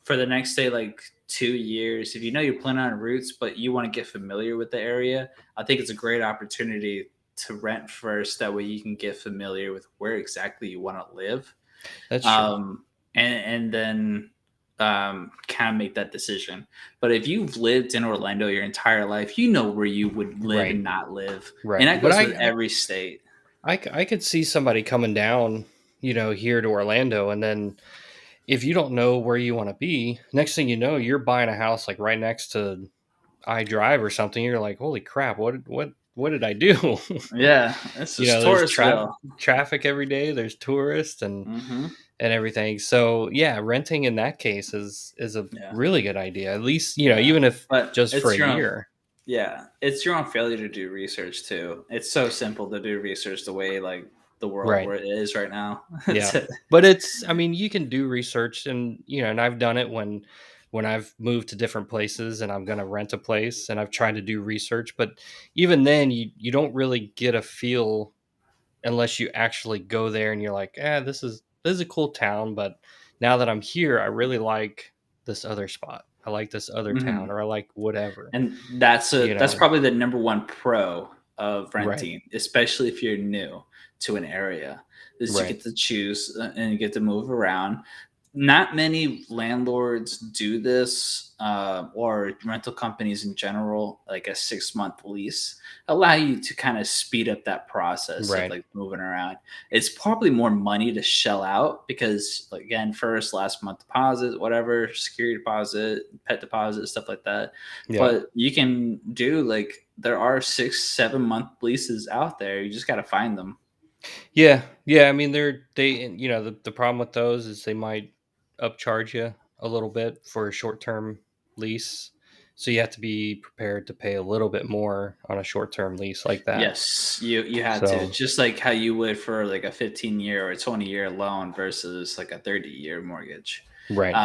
for the next say like 2 years, if you know you're planning on roots, but you want to get familiar with the area, I think it's a great opportunity to rent first. That way, you can get familiar with where exactly you want to live, that's true. um, and then kind of make that decision. But if you've lived in Orlando your entire life, you know where you would live Right, and not live, and right. that But goes with every state. I could see somebody coming down, here to Orlando, and then if you don't know where you want to be, next thing you know, you're buying a house like right next to I Drive or something. You're like, holy crap, what did I do? Yeah, this is There's Touristville. traffic every day. There's tourists Hmm. and everything. So yeah, renting in that case is a Yeah, really good idea. At least yeah, even if but just for a year. yeah, it's your own failure to do research too. It's so simple to do research the way like the world Right. where it is right now. Yeah. But it's I mean, you can do research and I've done it when I've moved to different places and I'm going to rent a place and I've tried to do research, but even then you don't really get a feel unless you actually go there and you're like, this is a cool town, but now that I'm here, I really like this other spot. I like this other town Hmm. or I like whatever, And you that's know. probably the number one pro of Right. renting, especially if you're new to an area, is you Right. get to choose and you get to move around. Not many landlords do this, or rental companies in general, like a 6 month lease, allow you to kind of speed up that process of Right. like moving around. It's probably more money to shell out because, like, again, first, last month deposit, whatever, security deposit, pet deposit, stuff like that. Yeah. But you can do like, there are 6, 7 month leases out there. You just got to find them. Yeah, yeah. I mean, the problem with those is they might upcharge you a little bit for a short term lease, so you have to be prepared to pay a little bit more on a short term lease like that. Yes, you had to, So just like how you would for like a 15-year or 20-year loan versus like a 30-year mortgage. right,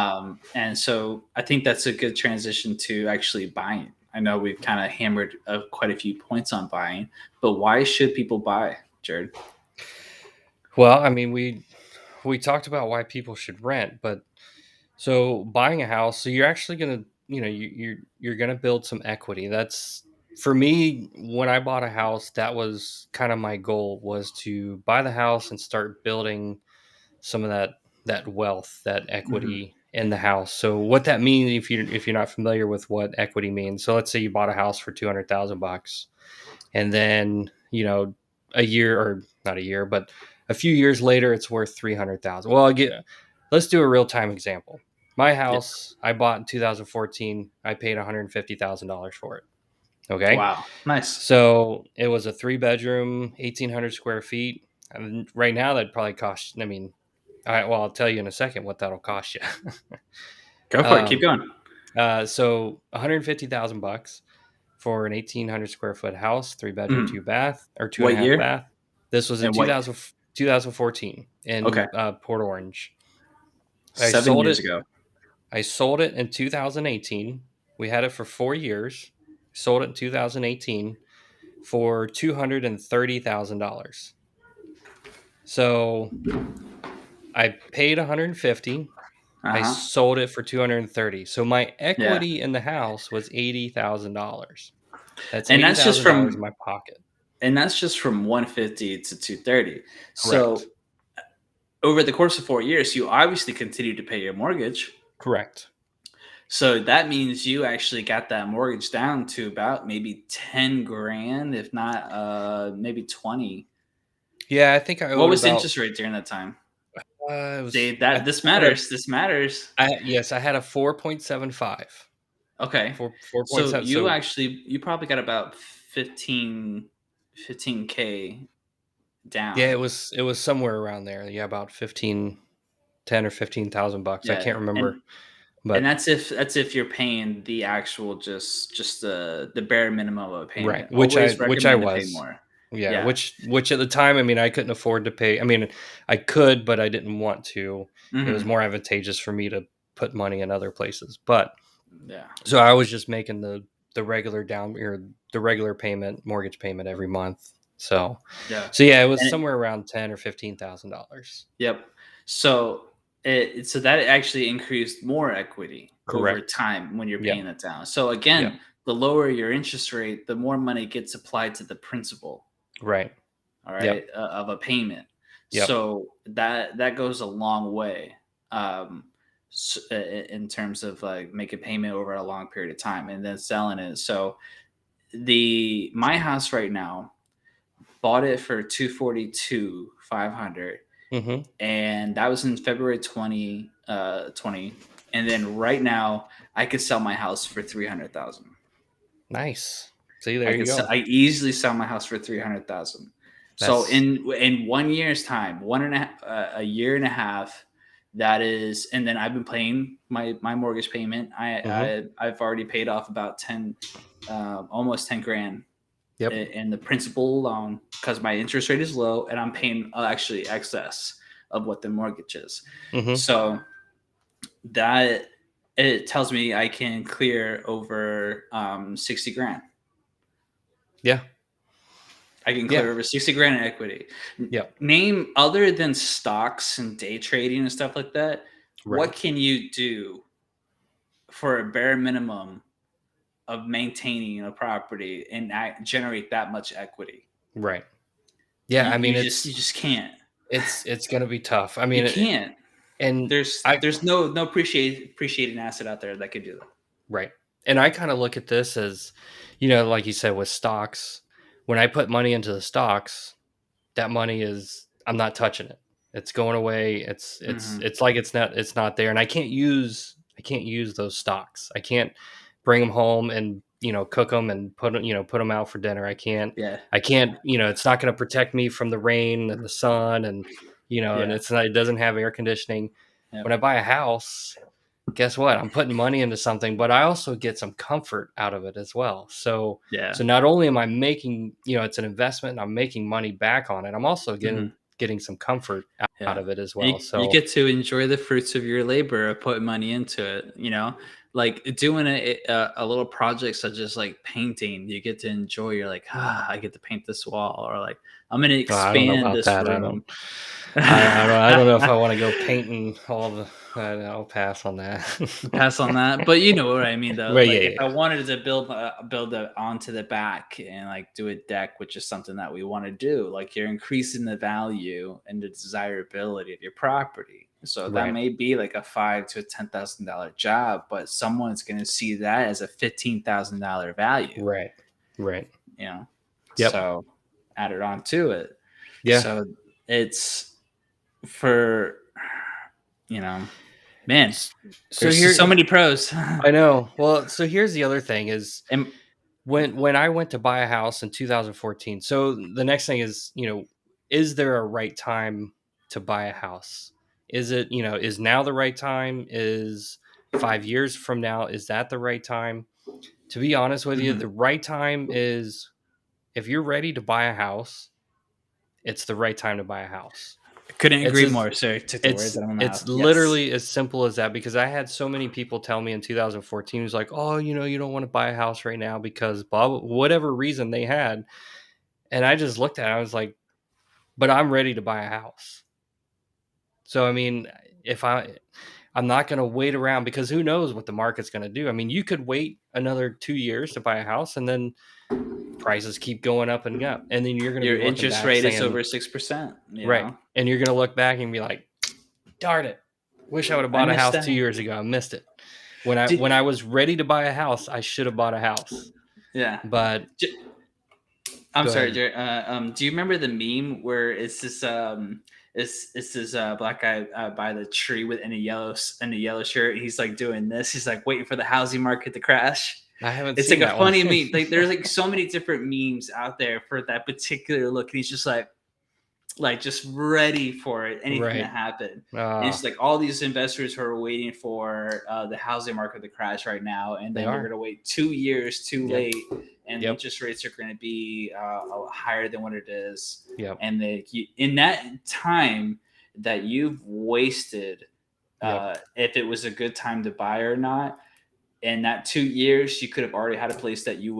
And so I think that's a good transition to actually buying. I know we've kind of hammered quite a few points on buying, but why should people buy, Jared? well, I mean, we talked about why people should rent, but so buying a house, so you're actually gonna, you're gonna build some equity. That's for me. When I bought a house, that was kind of my goal was to buy the house and start building some of that wealth, that Hmm. equity in the house. So what that means, if you're not familiar with what equity means, so let's say you bought a house for 200,000 bucks, and then a year or not a year, but a few years later, it's worth 300,000. Well, let's do a real time example. My Yeah. house I bought in 2014. I paid $150,000 for it. Okay, Wow. Nice. so it was a 3 bedroom, 1,800 square feet. And right now, that'd probably cost. I mean, I'll tell you in a second what that'll cost you. Go for it. Keep um, going. so 150,000 bucks for an 1,800 square foot house, 3 bedroom, Mhm. 2 bath, or two and a What half year bath. This was in and what? 2014 Okay. in Port Orange. I 7 sold years it. ago. I sold it in 2018. We had it for 4 years. Sold it in 2018 for $230,000. So I paid 150. Uh I huh. sold it for 230. So my Yeah. equity in the house was $80,000. That's And that's just $80,000 in from my pocket. 150 to 230. So Correct. over the course of 4 years, you obviously continue to pay your mortgage. Correct. So that means you actually got that mortgage down to about maybe 10 grand, if not maybe 20. Yeah, I think I What owed was the about interest rate during that time? it was See, I that think this I had a matters. This matters. yes, I had a 4.75. Okay. 4.7. So So you probably got about 15K yeah, down. it was somewhere around there. Yeah, about 15, 10 or 15,000 bucks. I Yeah. can't remember. And But that's if you're paying the actual just the bare minimum of a right, payment. Always which I recommend to pay was. more. Yeah, Yeah. which at the time, I mean, I couldn't afford to pay. I mean, I could, but I didn't want to. It was Hmm. more advantageous for me to put money in other places. But Yeah. so I was just making the regular down or the regular payment, mortgage payment every month. Yeah. So yeah, it was And somewhere around 10 or $15,000. yep. So so that actually increased more equity over Correct. time when you're Yep. paying it down. So Yep. again, the lower your interest rate, the more money gets applied to the principal, Right. all Yep. right, of a payment. Yep. So that goes a long way, um, in terms of like making payment over a long period of time and then selling it. So the my house right now bought it for 242,500, Mm-hmm. and that was in February 2020. And then right now, I could sell my house for 300,000. Nice. See, there you go. I easily sell my house for 300,000. So That's in 1 year's time, a year and a half, that is, and then I've been paying my mortgage payment. mm-hmm. I've already paid off about 10, almost 10 grand Yep. in the principal alone because my interest rate is low and I'm paying actually excess of what the mortgage is. Mm-hmm. So that it tells me I can clear over 60 grand. Yeah. I can Yeah. clear over 60 grand in equity. Yep. Name other than stocks and day trading and stuff like that. Right. What can you do for a bare minimum of maintaining a property and generate that much equity? Right. Yeah. I mean, You just can't. it's gonna be tough. I You mean, can't. and I There's no appreciated asset out there that could do that. right. And I kind of look at this as, like you said with stocks, when I put money into the stocks, that money is I'm not touching it. It's going away. Hmm. It's like it's not there, and I can't use those stocks. I can't bring them home and cook them and put them out for dinner. Yeah. I can't it's not going to protect me from the rain and the sun and and Yeah. it doesn't have air conditioning. When Yep. I buy a house, guess what? I'm putting money into something, but I also get some comfort out of it as well. Yeah. So not only am I making, it's an investment and I'm making money back on it, I'm also Hmm. getting some comfort out Yeah. of it as And well. you So get to enjoy the fruits of your labor of putting money into it, like doing a little project such as like painting, you get to enjoy. You're like, I get to paint this wall, or like, I'm going to I don't know expand about this that. room. I don't know if I want to go painting all the. I'll pass on that. Pass on that, but you know what I mean though. But Like yeah, if I yeah, wanted to build it onto the back and like do a deck, which is something that we want to do, like you're increasing the value and the desirability of your property. So that right, may be like a $5,000 to $10,000 job, but someone's going to see that as a $15,000 value. right, right. You know, Yep. so add it on to it. Yeah. So it's for you know, man, S- So there's just so here, many pros. I know. Well, so here's the other thing is and when I went to buy a house in 2014. So the next thing is, is there a right time to buy a house? Is it, is now the right time? Is 5 years from now, is that the right time? To be honest with you, Mhm. the right time is if you're ready to buy a house, it's the right time to buy a house. Couldn't It's agree as more, sir. Took the words out of my it's mouth. Yes. literally as simple as that because I had so many people tell me in 2014, it was like, oh, you don't want to buy a house right now because whatever reason they had. And I just looked at it, I was like, but I'm ready to buy a house. So I mean, if I'm not going to wait around because who knows what the market's going to do. I mean, you could wait another 2 years to buy a house and then prices keep going up and up. And then you're going to Your be looking interest back rate is saying, over 6%. right. And you're going to look back and be like, darn it. Wish I would have I bought a missed house that. 2 years ago. I missed it. Did, When I was ready to buy a house, I should have bought a house. yeah. But I'm go sorry, ahead. Jared. Do you remember the meme where it's this black guy by the tree with in a yellow shirt? He's like doing this. He's like waiting for the housing market to crash. I haven't It's like seen a that one. funny meme. Like there's like so many different memes out there for that particular look, and he's just like just ready for it, anything to Right. happen. And it's like all these investors who are waiting for the housing market to crash right now, and They then they're are. going to wait 2 years too Yep. late, and the Yep. interest rates are going to be higher than what it is. Yep. And in that time that you've wasted, Yep. if it was a good time to buy or not, in that 2 years, you could have already had a place that you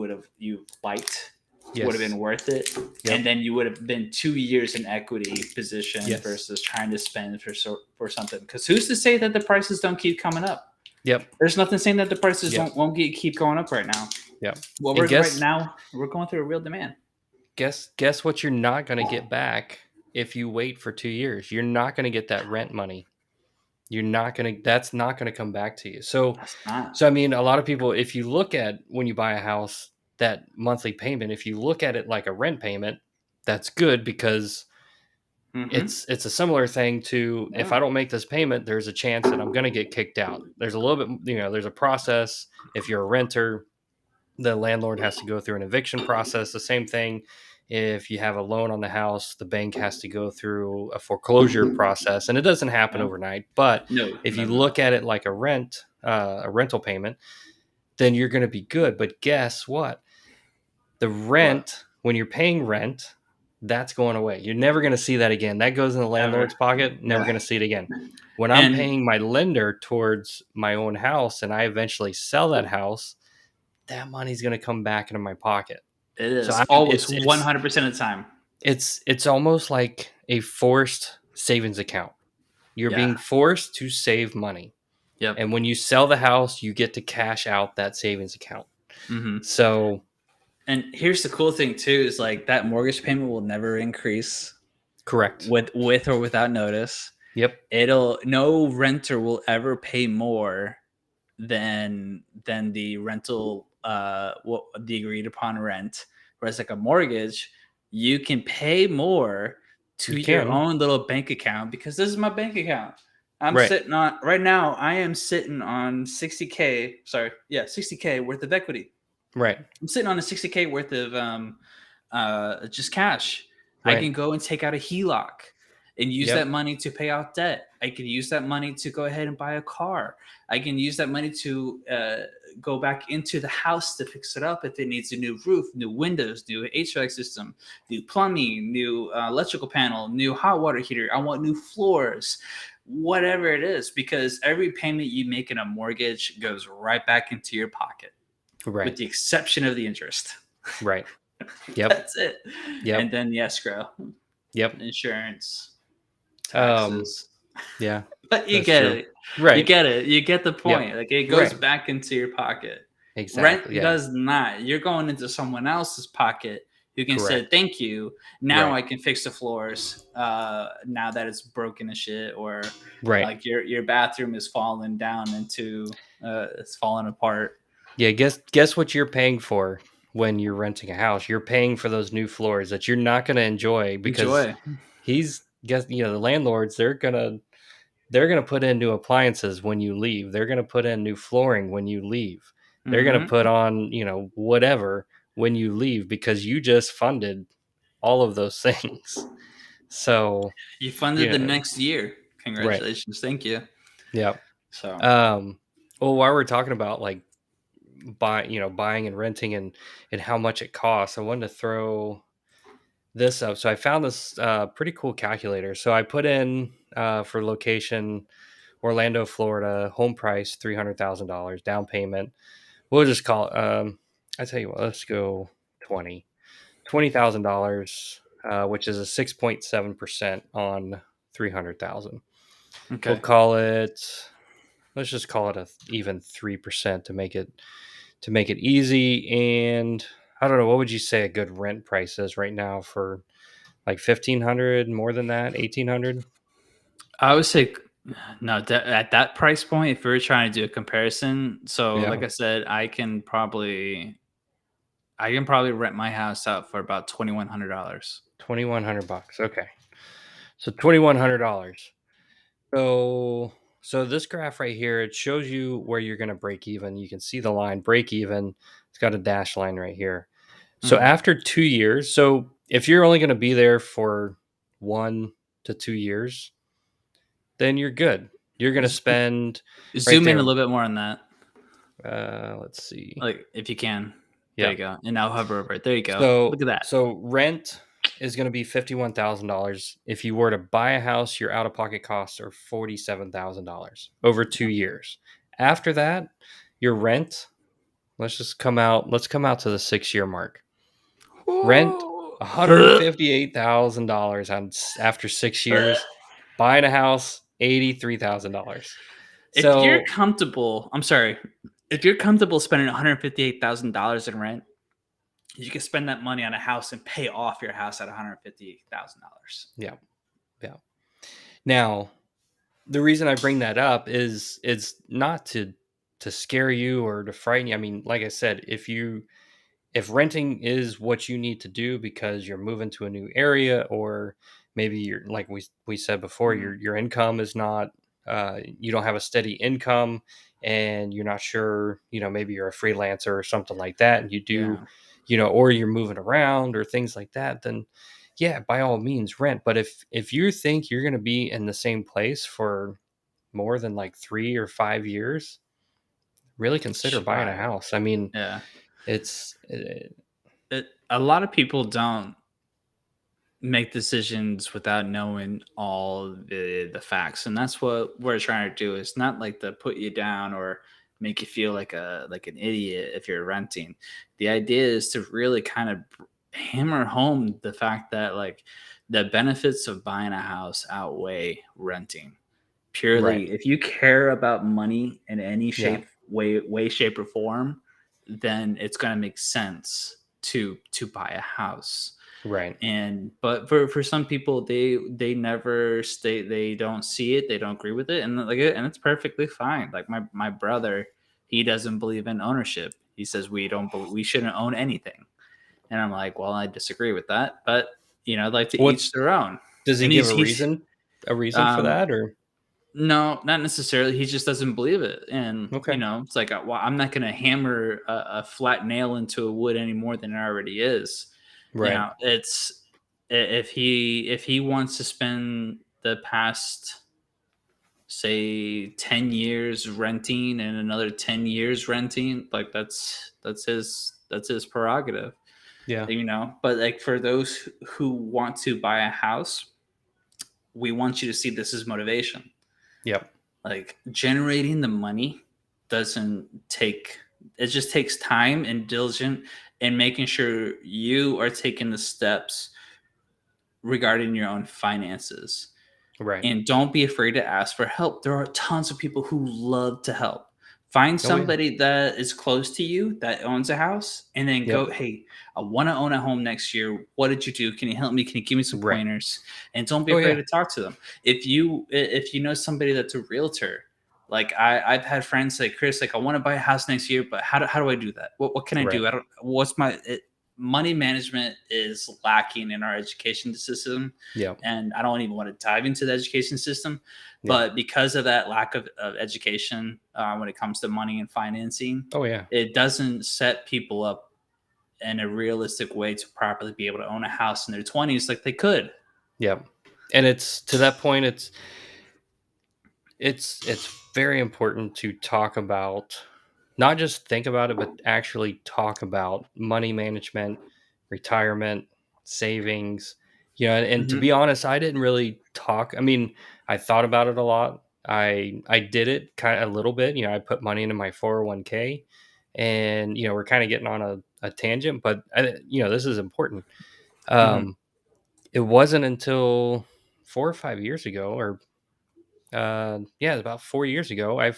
liked, would have Yes. been worth it, Yep. and then you would have been 2 years in equity position Yes. versus trying to spend for something. Because who's to say that the prices don't keep coming up? Yep. There's nothing saying that the prices Yep. won't keep going up right now. Yep. Well, And right now we're going through a real demand. guess what you're not going to get back if you wait for 2 years. You're not going to get that rent money. You're not going to that's not going to come back to you. That's not. So I mean, a lot of people, if you look at when you buy a house, that monthly payment, if you look at it like a rent payment, that's good because it's a similar thing to if Yeah. I don't make this payment, there's a chance that I'm going to get kicked out. There's a little bit, there's a process. If you're a renter, the landlord has to go through an eviction process. The same thing if you have a loan on the house, the bank has to go through a foreclosure process, and it doesn't happen Yeah. overnight. But No. if you look at it like a rental payment, then you're going to be good. But guess what? The rent, when you're paying rent, that's going away. You're never going to see that again. That goes in the Ever. landlord's pocket. Never Yeah. going to see it again. When I'm And paying my lender towards my own house and I eventually sell that house, that money's going to come back into my pocket. it So is always 100% of the time. it's almost like a forced savings account. You're Yeah. being forced to save money. Yep. And when you sell the house, you get to cash out that savings account. Mm-hmm. So, and here's the cool thing too is like that mortgage payment will never increase correct. with or without notice. Yep. No renter will ever pay more than the rental what the agreed upon rent. Whereas like a mortgage, you can pay more to You your can. own little bank account because this is my bank account. I'm Right. sitting on right now. I am sitting on 60K. Sorry, yeah, 60K worth of equity. Right. I'm sitting on a 60K worth of just cash. Right. I can go and take out a HELOC and use Yep. that money to pay out debt. I can use that money to go ahead and buy a car. I can use that money to go back into the house to fix it up if it needs a new roof, new windows, new HVAC system, new plumbing, new electrical panel, new hot water heater. I want new floors, whatever it is, because every payment you make in a mortgage goes right back into your pocket, Right. with the exception of the interest. Right. Yep. That's it. Yep. And then the escrow. Yep. Insurance. Taxes. Yeah. But you That's get true. it. Right. You get it. You get the point. Like it goes Right. back into your pocket. Exactly. Rent does not. You're going into someone else's pocket who can say Correct. thank you. Now Right. I can fix the floors. Now that it's broken as shit, or Right. like your bathroom is falling down into it's falling apart. Yeah, guess what you're paying for when you're renting a house? You're paying for those new floors that you're not going to enjoy because Enjoy. the landlords, they're going to put in new appliances when you leave. They're going to put in new flooring when you leave. They're going to put on, whatever when you leave because you just funded all of those things. So, You funded the know, next year. Congratulations. Thank you. yeah. So Well, while we're talking about like buying and renting and how much it costs, I wanted to throw this up. So I found this pretty cool calculator. So I put in for location Orlando, Florida, home price $300,000, down payment. We'll just call it. I tell you what, let's go 20,000 dollars, which is a 6.7% on 300,000. We'll Okay. call it. Let's just call it a even 3% to make it easy. And I don't know, what would you say a good rent price is right now for like 1,500, more than that, 1,800? I would say no, at that price point, if we were trying to do a comparison, so like Yeah, I said, I can probably rent my house out for about $2,100. 2,100 bucks. Okay, so $2,100. So this graph right here, it shows you where you're going to break even. You can see the line break even. It's got a dash line right here. So Mhm. after 2 years, so if you're only going to be there for 1 to 2 years, then you're good. You're going to Z- spend right Zoom in a there. little bit more on that, Let's see. like if you can. There Yeah. you go, and now hover over it. There you go. Look So at that. rent is going to be $51,000. If you were to buy a house, your out of pocket costs are $47,000 over 2 years. After that, your rent. Let's come out to the 6 year mark. Rent Ooh. $158,000 on after 6 years. Buying a house $83,000. If you're So comfortable, I'm sorry, if you're comfortable spending $158,000 in rent, you can spend that money on a house and pay off your house at $158,000. yeah, yeah. Now the reason I bring that up is not to scare you or to frighten you. I mean, like I said, if renting is what you need to do because you're moving to a new area, or maybe you're like we said before, Mhm. your income is not you don't have a steady income, and you're not sure, maybe you're a freelancer or something like that, and you do, Yeah. or you're moving around or things like that, then yeah, by all means rent. But if you think you're going to be in the same place for more than like 3 or 5 years, really consider Should buying a buy it. house. I mean, Yeah. it's A lot of people don't make decisions without knowing all the facts, and that's what we're trying to do. It's not like to put you down or make you feel like an idiot if you're renting. The idea is to really kind of hammer home the fact that like the benefits of buying a house outweigh renting. right. Purely, if you care about money in any Yeah. way, shape, or form, then it's going to make sense to buy a house. Right. And but for some people, they never stay, they don't see it, they don't agree with it, and and it's perfectly fine. Like my brother, he doesn't believe in ownership. He says we shouldn't own anything, and I'm like, well, I disagree with that, but I'd like to What each their own. does he And give he's a reason for um that, or no, not necessarily. He just doesn't believe it, and okay. it's like, well, I'm not going to hammer a flat nail into a wood any more than it already is. Right. It's if he wants to spend the past, say, 10 years renting and another 10 years renting, like that's his prerogative, Yeah. But like for those who want to buy a house, we want you to see this as motivation. Yep. Like generating the money doesn't take, it just takes time and diligent and making sure you are taking the steps regarding your own finances. Right. And don't be afraid to ask for help. There are tons of people who love to help. Find Oh yeah. somebody that is close to you that owns a house and then Yep. go, hey, I want to own a home next year. What did you do? Can you help me? Can you give me some Right. pointers? And don't be Oh afraid yeah. to talk to them. If you know somebody that's a realtor, like I've had friends say, Chris, like I want to buy a house next year, but how do I do that? What can I Right. do? I don't, what's my money management is lacking in our education system, Yep. and I don't even want to dive into the education system. Yep. But because of that lack of education when it comes to money and financing, Oh yeah. it doesn't set people up in a realistic way to properly be able to own a house in their 20s like they could. Yep. And it's to that point, it's very important to talk about, not just think about it, but actually talk about money management, retirement, savings. And to Hmm. be honest, I didn't really talk. I mean, I thought about it a lot. I did it kind of a little bit. I put money into my 401k, and we're kind of getting on a tangent, but this is important. Hmm. Um, it wasn't until 4 or 5 years ago, or yeah, about 4 years ago.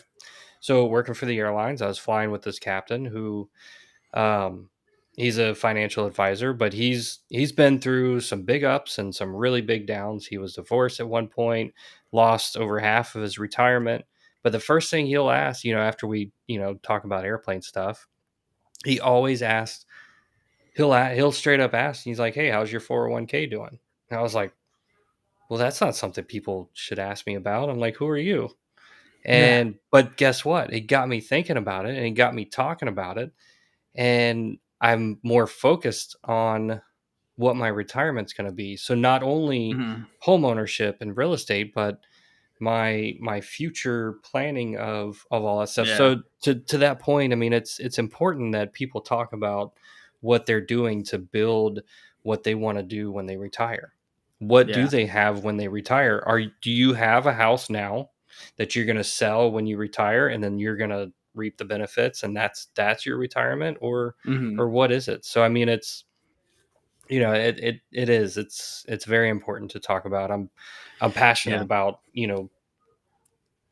So working for the airlines, I was flying with this captain who, um, he's a financial advisor, but he's been through some big ups and some really big downs. He was divorced at one point, lost over half of his retirement. But the first thing he'll ask, after we, talk about airplane stuff, he always asks, he'll straight up ask, he's like, "Hey, how's your 401k doing?" And I was like, "Well, that's not something people should ask me about." I'm like, "Who are you?" Yeah. But guess what? It got me thinking about it, and it got me talking about it, and I'm more focused on what my retirement's going to be. So not only Hmm. home ownership and real estate, but my future planning of all that stuff. Yeah. So to that point, I mean, it's important that people talk about what they're doing to build what they want to do when they retire. What do Yeah. they have when they retire? Do you have a house now that you're going to sell when you retire, and then you're going to reap the benefits, and that's your retirement, Hmm. or what is it? So I mean, it is, it's very important to talk about. I'm passionate Yeah. about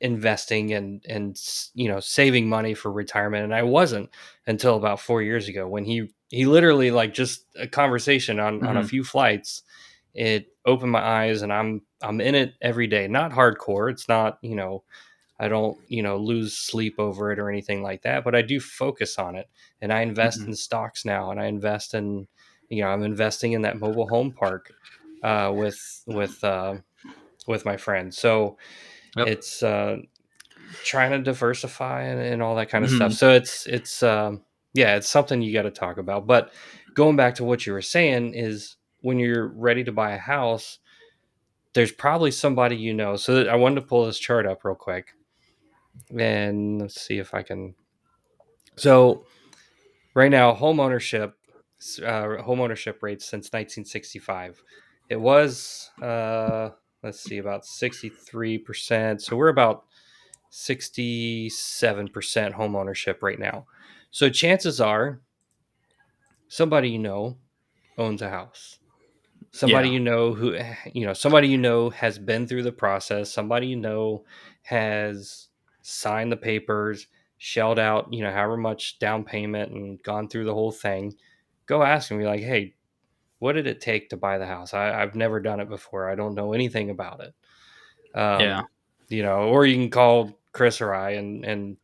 investing and saving money for retirement, and I wasn't until about 4 years ago, when he literally, like, just a conversation on a Hmm. few flights, it opened my eyes, and I'm in it every day. Not hardcore. It's not, I don't, lose sleep over it or anything like that, but I do focus on it. And I invest Hmm. in stocks now, and I invest in, I'm investing in that mobile home park, uh, with with uh, with my friends. So Yep. it's trying to diversify, and all that kind of stuff. Hmm. So yeah, it's something you got to talk about. But going back to what you were saying is, when you're ready to buy a house, there's probably somebody So I wanted to pull this chart up real quick, and let's see if I can. So right now, home ownership rates since 1965. It was, let's see, about 63%. So we're about 67% home ownership right now. So chances are, somebody owns a house. Somebody Yeah. somebody has been through the process. Somebody has signed the papers, shelled out, however much down payment, and gone through the whole thing. Go ask them, be like, "Hey, what did it take to buy the house? I've never done it before. I don't know anything about it." Yeah. Um, or you can call Chris or I, and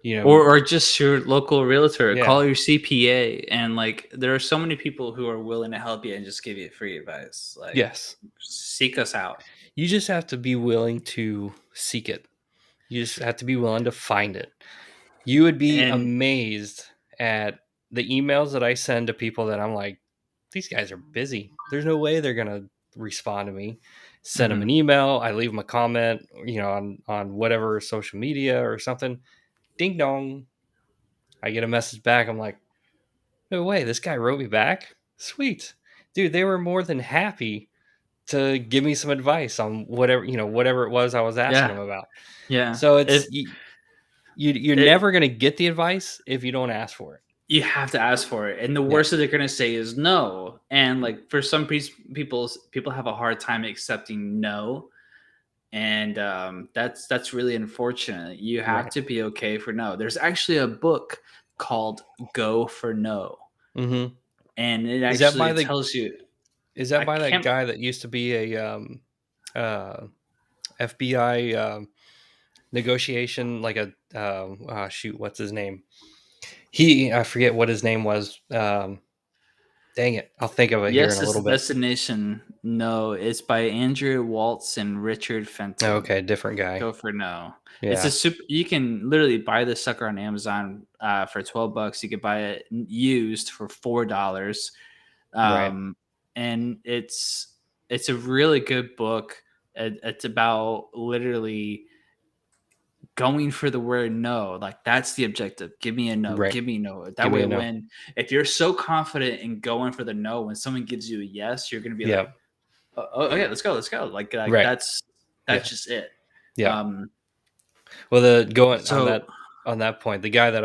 you know, Or just your local realtor, yeah, call your CPA, and like there are so many people who are willing to help you and just give you free advice. Like, yes. seek us out. You just have to be willing to seek it. You just have to be willing to find it. You would be And amazed at the emails that I send to people that I'm like, these guys are busy. There's no way they're gonna respond to me. Send them mhm, an email. I leave them a comment, on whatever social media or something. Ding dong. I get a message back. I'm like, no way. This guy wrote me back. Sweet, dude. They were more than happy to give me some advice on whatever it was I was asking yeah, them about. yeah. So If you're it, never gonna get the advice if you don't ask for it. you have to ask for it, and the Yeah, worst that they're gonna say is no. And like for some people have a hard time accepting no, and that's really unfortunate. You have right. to be okay for no. There's actually a book called "Go for No," Hmm. and it Is that by actually the tells you. is that I by that can't. guy that used to be a uh, FBI negotiation, like a shoot, what's his name? I forget what his name was. Dang it, I'll think of it here in Yes, a it's little bit. Destination. No, it's by Andrew Waltz and Richard Fenton. Okay, different guy. Go for no. It's a Yeah, super. You can literally buy this sucker on Amazon for $12. You could buy it used for $4, right. um, and it's a really good book. It's about literally going for the word no. Like that's the objective. Give me a no. Right. Give me a no. That Give me way, a no. when if you're so confident in going for the no, when someone gives you a yes, you're gonna be Yeah. like, oh yeah, let's go. Like Right. that's Yeah. just it. Yeah. Um, Well, the going so on that point, the guy that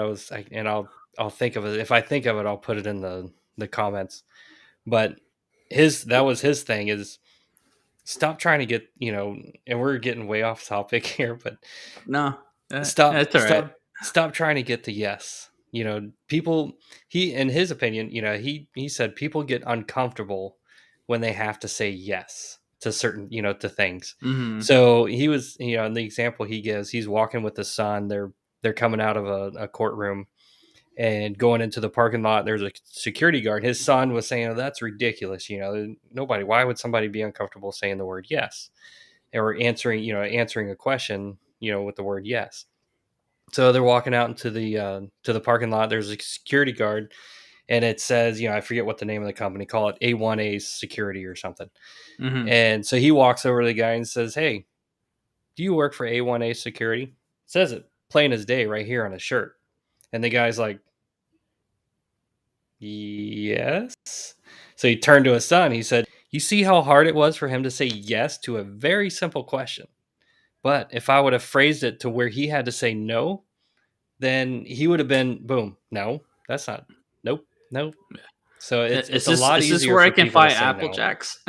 and I'll think of it if I think of it, I'll put it in the comments. But that was his thing is stop trying to get and we're getting way off topic here, but no, stop that's all right. stop stop trying to get the yes. People he in his opinion, he said people get uncomfortable when they have to say yes to certain, to things. Hmm. So he was, in the example he gives, he's walking with his son. They're coming out of a courtroom and going into the parking lot. There's a security guard. His son was saying, "Oh, that's ridiculous. Nobody. Why would somebody be uncomfortable saying the word yes or answering a question, with the word yes?" So they're walking out into the parking lot. There's a security guard, and it says, I forget what the name of the company, call it A1A Security or something. Hmm. And so he walks over to the guy and says, "Hey, do you work for A1A Security?" It says it plain as day right here on his shirt. And the guy's like, "Yes." So he turned to his son. He said, "You see how hard it was for him to say yes to a very simple question. But if I would have phrased it to where he had to say no, then he would have been boom. No, that's not. Nope. Nope. So it's a lot Is this easier where I for can people to find say Apple no. Jacks?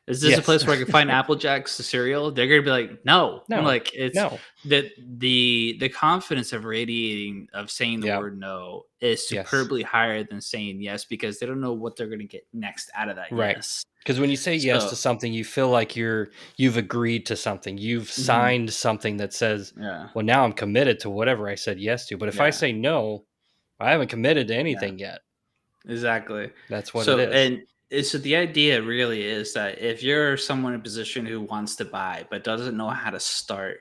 Is this a Yes. place where I can find Apple Jacks the cereal? They're gonna be like, no. No. Like it's No. that the confidence of radiating of saying the Yeah. word no is Yes. superbly higher than saying yes because they don't know what they're gonna get next out of that Right. yes. Because when you say yes So to something, you feel like you've agreed to something. You've mhm, signed something that says, yeah, "Well, now I'm committed to whatever I said yes to." But if I yeah, say no, I haven't committed to yeah. anything yet. Exactly. That's what it So, is. so the idea really is that if you're someone in a position who wants to buy but doesn't know how to start,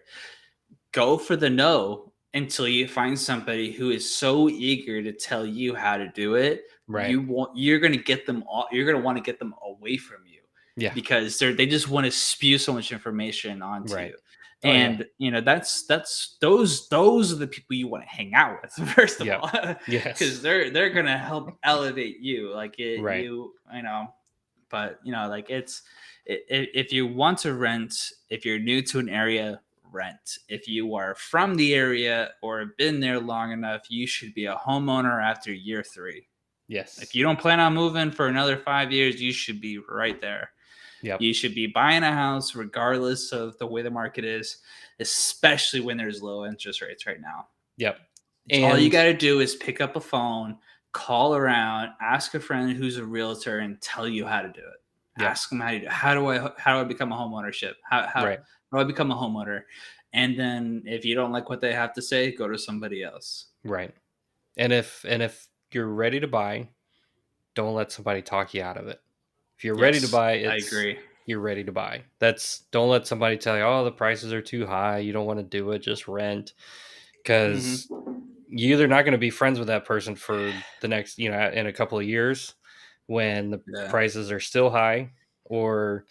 go for the no until you find somebody who is so eager to tell you how to do it. Right. You're going to get them all. You're going to want to get them away from you Yeah. because they just want to spew so much information onto Right. you. Oh yeah. And that's those are the people you want to hang out with first of Yep. all, because Yes. they're gonna help elevate you like it Right. you know. But like if you want to rent, if you're new to an area, rent. If you are from the area or have been there long enough, you should be a homeowner after year 3. If Yes. you don't plan on moving for another 5 years, you should be right there. Yep. You should be buying a house regardless of the way the market is, especially when there's low interest rates right now. Yep. It's all you And got to do is pick up a phone, call around, ask a friend who's a realtor, and tell you how to do it. yep. Ask them how to do. How do I become a homeownership? How Right. do I become a homeowner? And then if you don't like what they have to say, go to somebody else. Right. And if you're ready to buy, don't let somebody talk you out of it. If you're ready to Yes, buy, I it's agree. you're ready to buy. Don't let somebody tell you, "Oh, the prices are too high. You don't want to do it. Just rent." Hmm. Because you're either not going to be friends with that person for the next, in a couple of years when the Yeah, prices are still high, or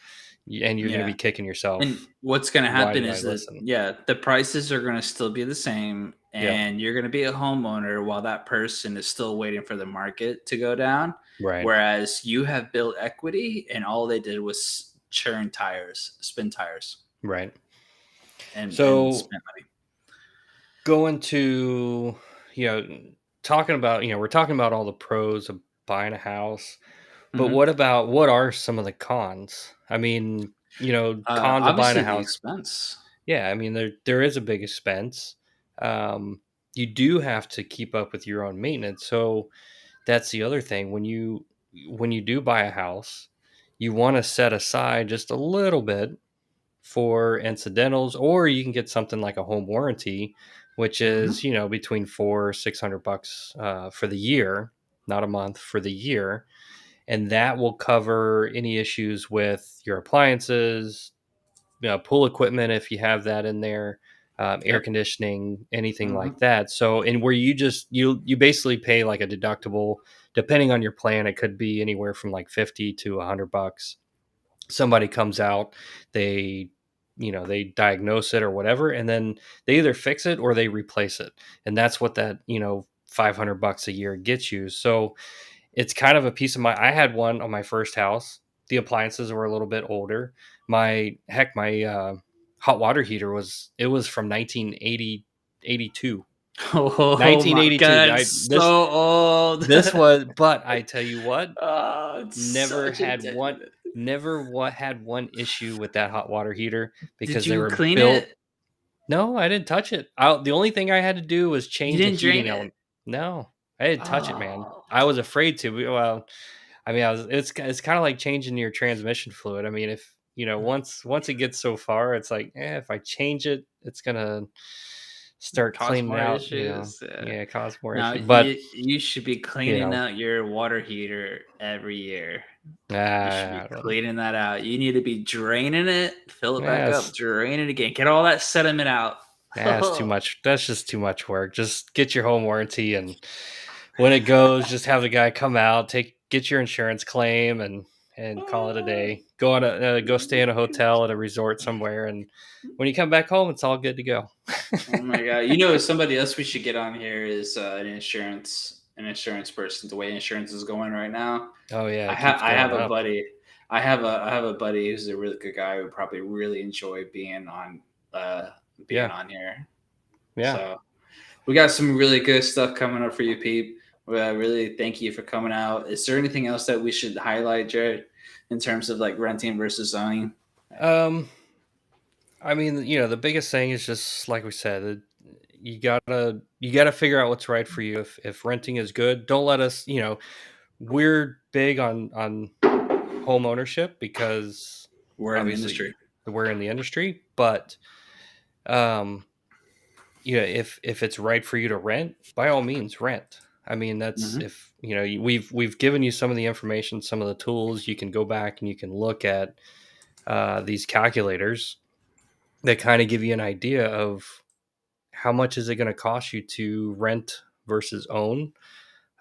and you're going to yeah. be kicking And yourself. what's going to Why happen did I is that, listen? yeah, the prices are going to still be the same, Yep. and you're going to be a homeowner while that person is still waiting for the market to go down. Right. Whereas you have built equity, and all they did was spin tires, Right. and So spend money. going to, you know, talking about, we're talking about all the pros of buying a house, but Hmm. what are some of the cons? I mean, cons of buying a Obviously, the house. expense. Yeah, I mean there is a big expense. Um, you do have to keep up with your own maintenance. So that's the other thing. When you do buy a house, you want to set aside just a little bit for incidentals, or you can get something like a home warranty, which is Hmm. between $400-600 for the year, not a month, for the year, and that will cover any issues with your appliances, pool equipment if you have that in there, air Yep. conditioning, anything like Hmm. that. So, and where you basically pay like a deductible, depending on your plan, it could be anywhere from like 50 to $100. Somebody comes out, they they diagnose it or whatever, and then they either fix it or they replace it, and that's what that $500 a year gets you. So it's kind of a piece of my. I had one on my first house. The appliances were a little bit older. My hot water heater was from 1982. Oh my 1982. god, I it's this so old. this was, but I tell you what, Oh, it's never such a had one dead. never what had one issue with that hot water heater Did because they you were clean built. it? No, I didn't touch it. The only thing I had to do was You change a didn't drain heating it? element. No, I didn't touch it, man. Oh. I was afraid to. Well, I mean, it's kind of like changing your transmission fluid. I mean, if once it gets so far, it's like, if I change it, it's gonna start Cause cleaning more out. issues. Yeah, cause more Now issue. But you should be you cleaning know, out your water heater every year. You should be I don't. cleaning that out. You need to be draining it, fill it back up, That's drain it again, get all that sediment out. that's too much. That's just too much work. Just get your home warranty, and when it goes, just have the guy come out, get your insurance claim, and call it a day. Go stay in a hotel at a resort somewhere, and when you come back home, it's all good to go. Oh my god! You know, somebody else we should get on here is an insurance person. The way insurance is going right now, Oh yeah, I it have keeps I going have a up. buddy. I have a buddy who's a really good guy who would probably really enjoy uh being Yeah, on here. yeah. So we got some really good stuff coming up for you, Pete. Well, I really thank you for coming out. Is there anything else that we should highlight, Jared, in terms of like renting versus owning? Um, I mean, the biggest thing is just like we said, you gotta figure out what's right for you. If renting is good, don't let us. We're big on home ownership because We're in the industry. obviously we're in the industry, but um, if it's right for you to rent, by all means rent. I mean, that's Hmm. if we've given you some of the information, some of the tools. You can go back and you can look at these calculators that kind of give you an idea of how much is it going to cost you to rent versus own.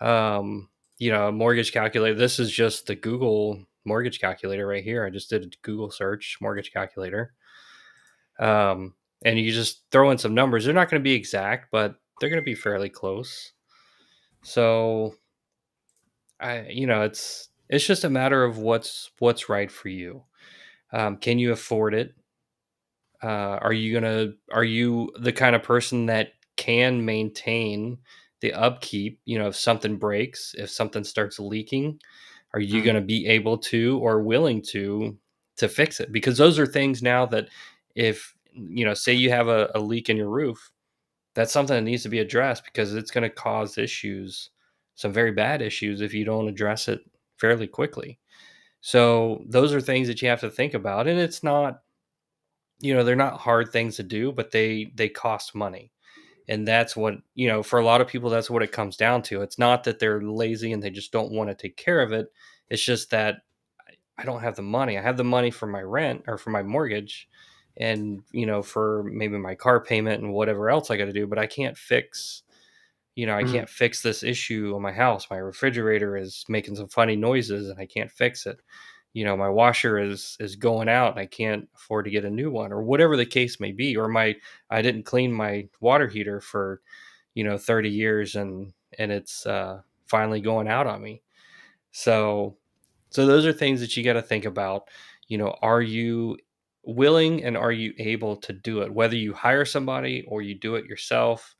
um, a mortgage calculator. This is just the Google mortgage calculator right here. I just did a Google search mortgage calculator. And you just throw in some numbers. They're not going to be exact, but they're going to be fairly close. So it's just a matter of what's right for you. Can you afford it? Are you the kind of person that can maintain the upkeep? If something breaks, if something starts leaking, are you going to be able to or willing to fix it? Because those are things now that if say you have a leak in your roof, that's something that needs to be addressed because it's going to cause issues, some very bad issues, if you don't address it fairly quickly. So those are things that you have to think about, and it's not, they're not hard things to do, but they cost money. And that's what, for a lot of people, that's what it comes down to. It's not that they're lazy and they just don't want to take care of it. It's just that I don't have the money. I have the money for my rent or for my mortgage and, for maybe my car payment and whatever else I got to do, but I Mm. can't fix this issue on my house. My refrigerator is making some funny noises and I can't fix it. My washer is going out and I can't afford to get a new one, or whatever the case may be. Or I didn't clean my water heater for 30 years, and it's finally going out on me. So those are things that you got to think about. Are you willing and are you able to do it? Whether you hire somebody or you do it yourself,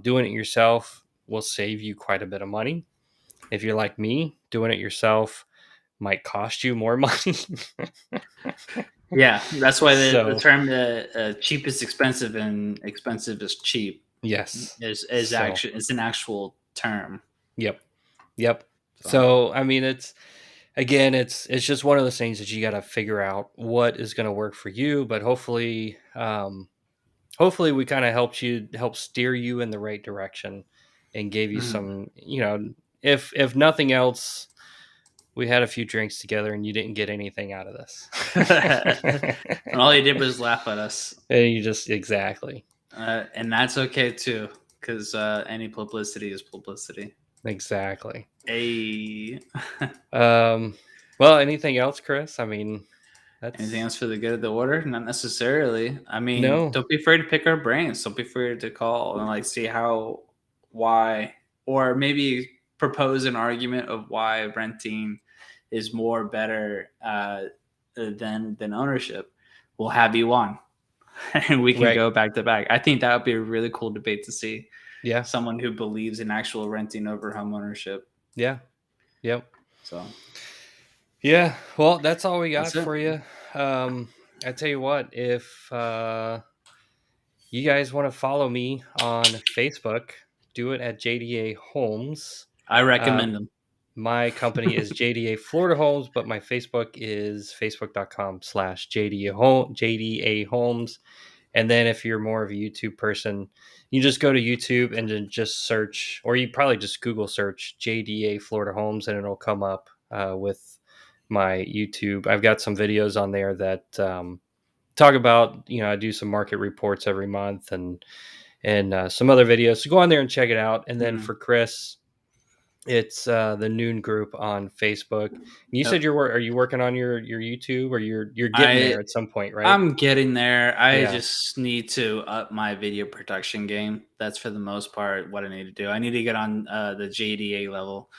doing it yourself will save you quite a bit of money. If you're like me, doing it yourself might cost you more money. Yeah, that's why the So, term cheap is expensive and expensive is cheap yes. is So, actually it's an actual term. yep. Yep. So So, I mean, it's just one of those things that you got to figure out what is going to work for you, but hopefully we kind of help steer you in the right direction and gave you mhm. some, if nothing else, we had a few drinks together and you didn't get anything out of this. And all you did was laugh at us, And you just exactly. and that's okay too, because any publicity is publicity. Exactly. A Um well, anything else, Chris? I mean, Anything That's else for the good of the order? Not necessarily. I mean, no. don't be afraid to pick our brains. Don't be afraid to call and like see how, why, or maybe propose an argument of why renting is more better than ownership. We'll have you on, and we can Right. go back to back. I think that would be a really cool debate to see. Yeah. Someone who believes in actual renting over home ownership. Yeah. Yep. So Yeah. Well, that's all we got that's it. for you. I tell you what, if you guys want to follow me on Facebook, do it at JDA Homes. I Uh, recommend them. my company is JDA Florida Homes, but my Facebook is facebook.com/JDA Homes. And then if you're more of a YouTube person, you just go to YouTube and then just search, or you probably just Google search JDA Florida Homes, and it'll come up with my YouTube. I've got some videos on there that talk about, I do some market reports every month, and some other videos. So go on there and check it out. And then Mhm. for Chris, it's the Noon Group on Facebook. And you said Yep. are you working on your YouTube, or you're getting I there at some point, right? I'm getting there. I Yeah. just need to up my video production game. That's for the most part what I need to do. I need to get on the JDA level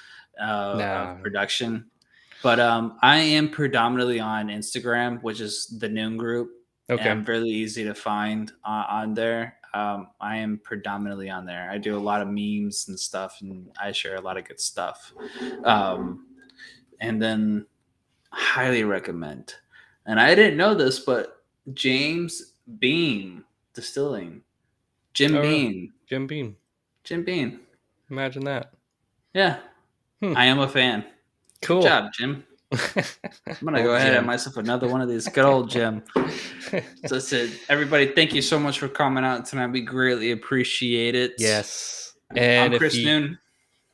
of Nah. production. But I am predominantly on Instagram, which is the Noon Group, and Okay. I'm really easy to find on there. I am predominantly on there. I do a lot of memes and stuff, and I share a lot of good stuff. Um, and then highly recommend. And I didn't know this, but James Beam Distilling, Jim Oh, really? Beam, Jim Beam. Jim Beam. Imagine that. Yeah, Hmm. I am a fan. Good Cool. job, Jim. I'm gonna go Old ahead and have Jim. myself another one of these. Good old Jim. So I said, everybody, thank you so much for coming out tonight. We greatly appreciate it. Yes. I'm And Chris Noon.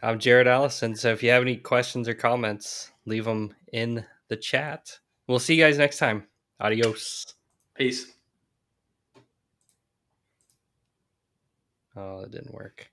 I'm Jared Allison. So if you have any questions or comments, leave them in the chat. We'll see you guys next time. Adios. Peace. Oh, that didn't work.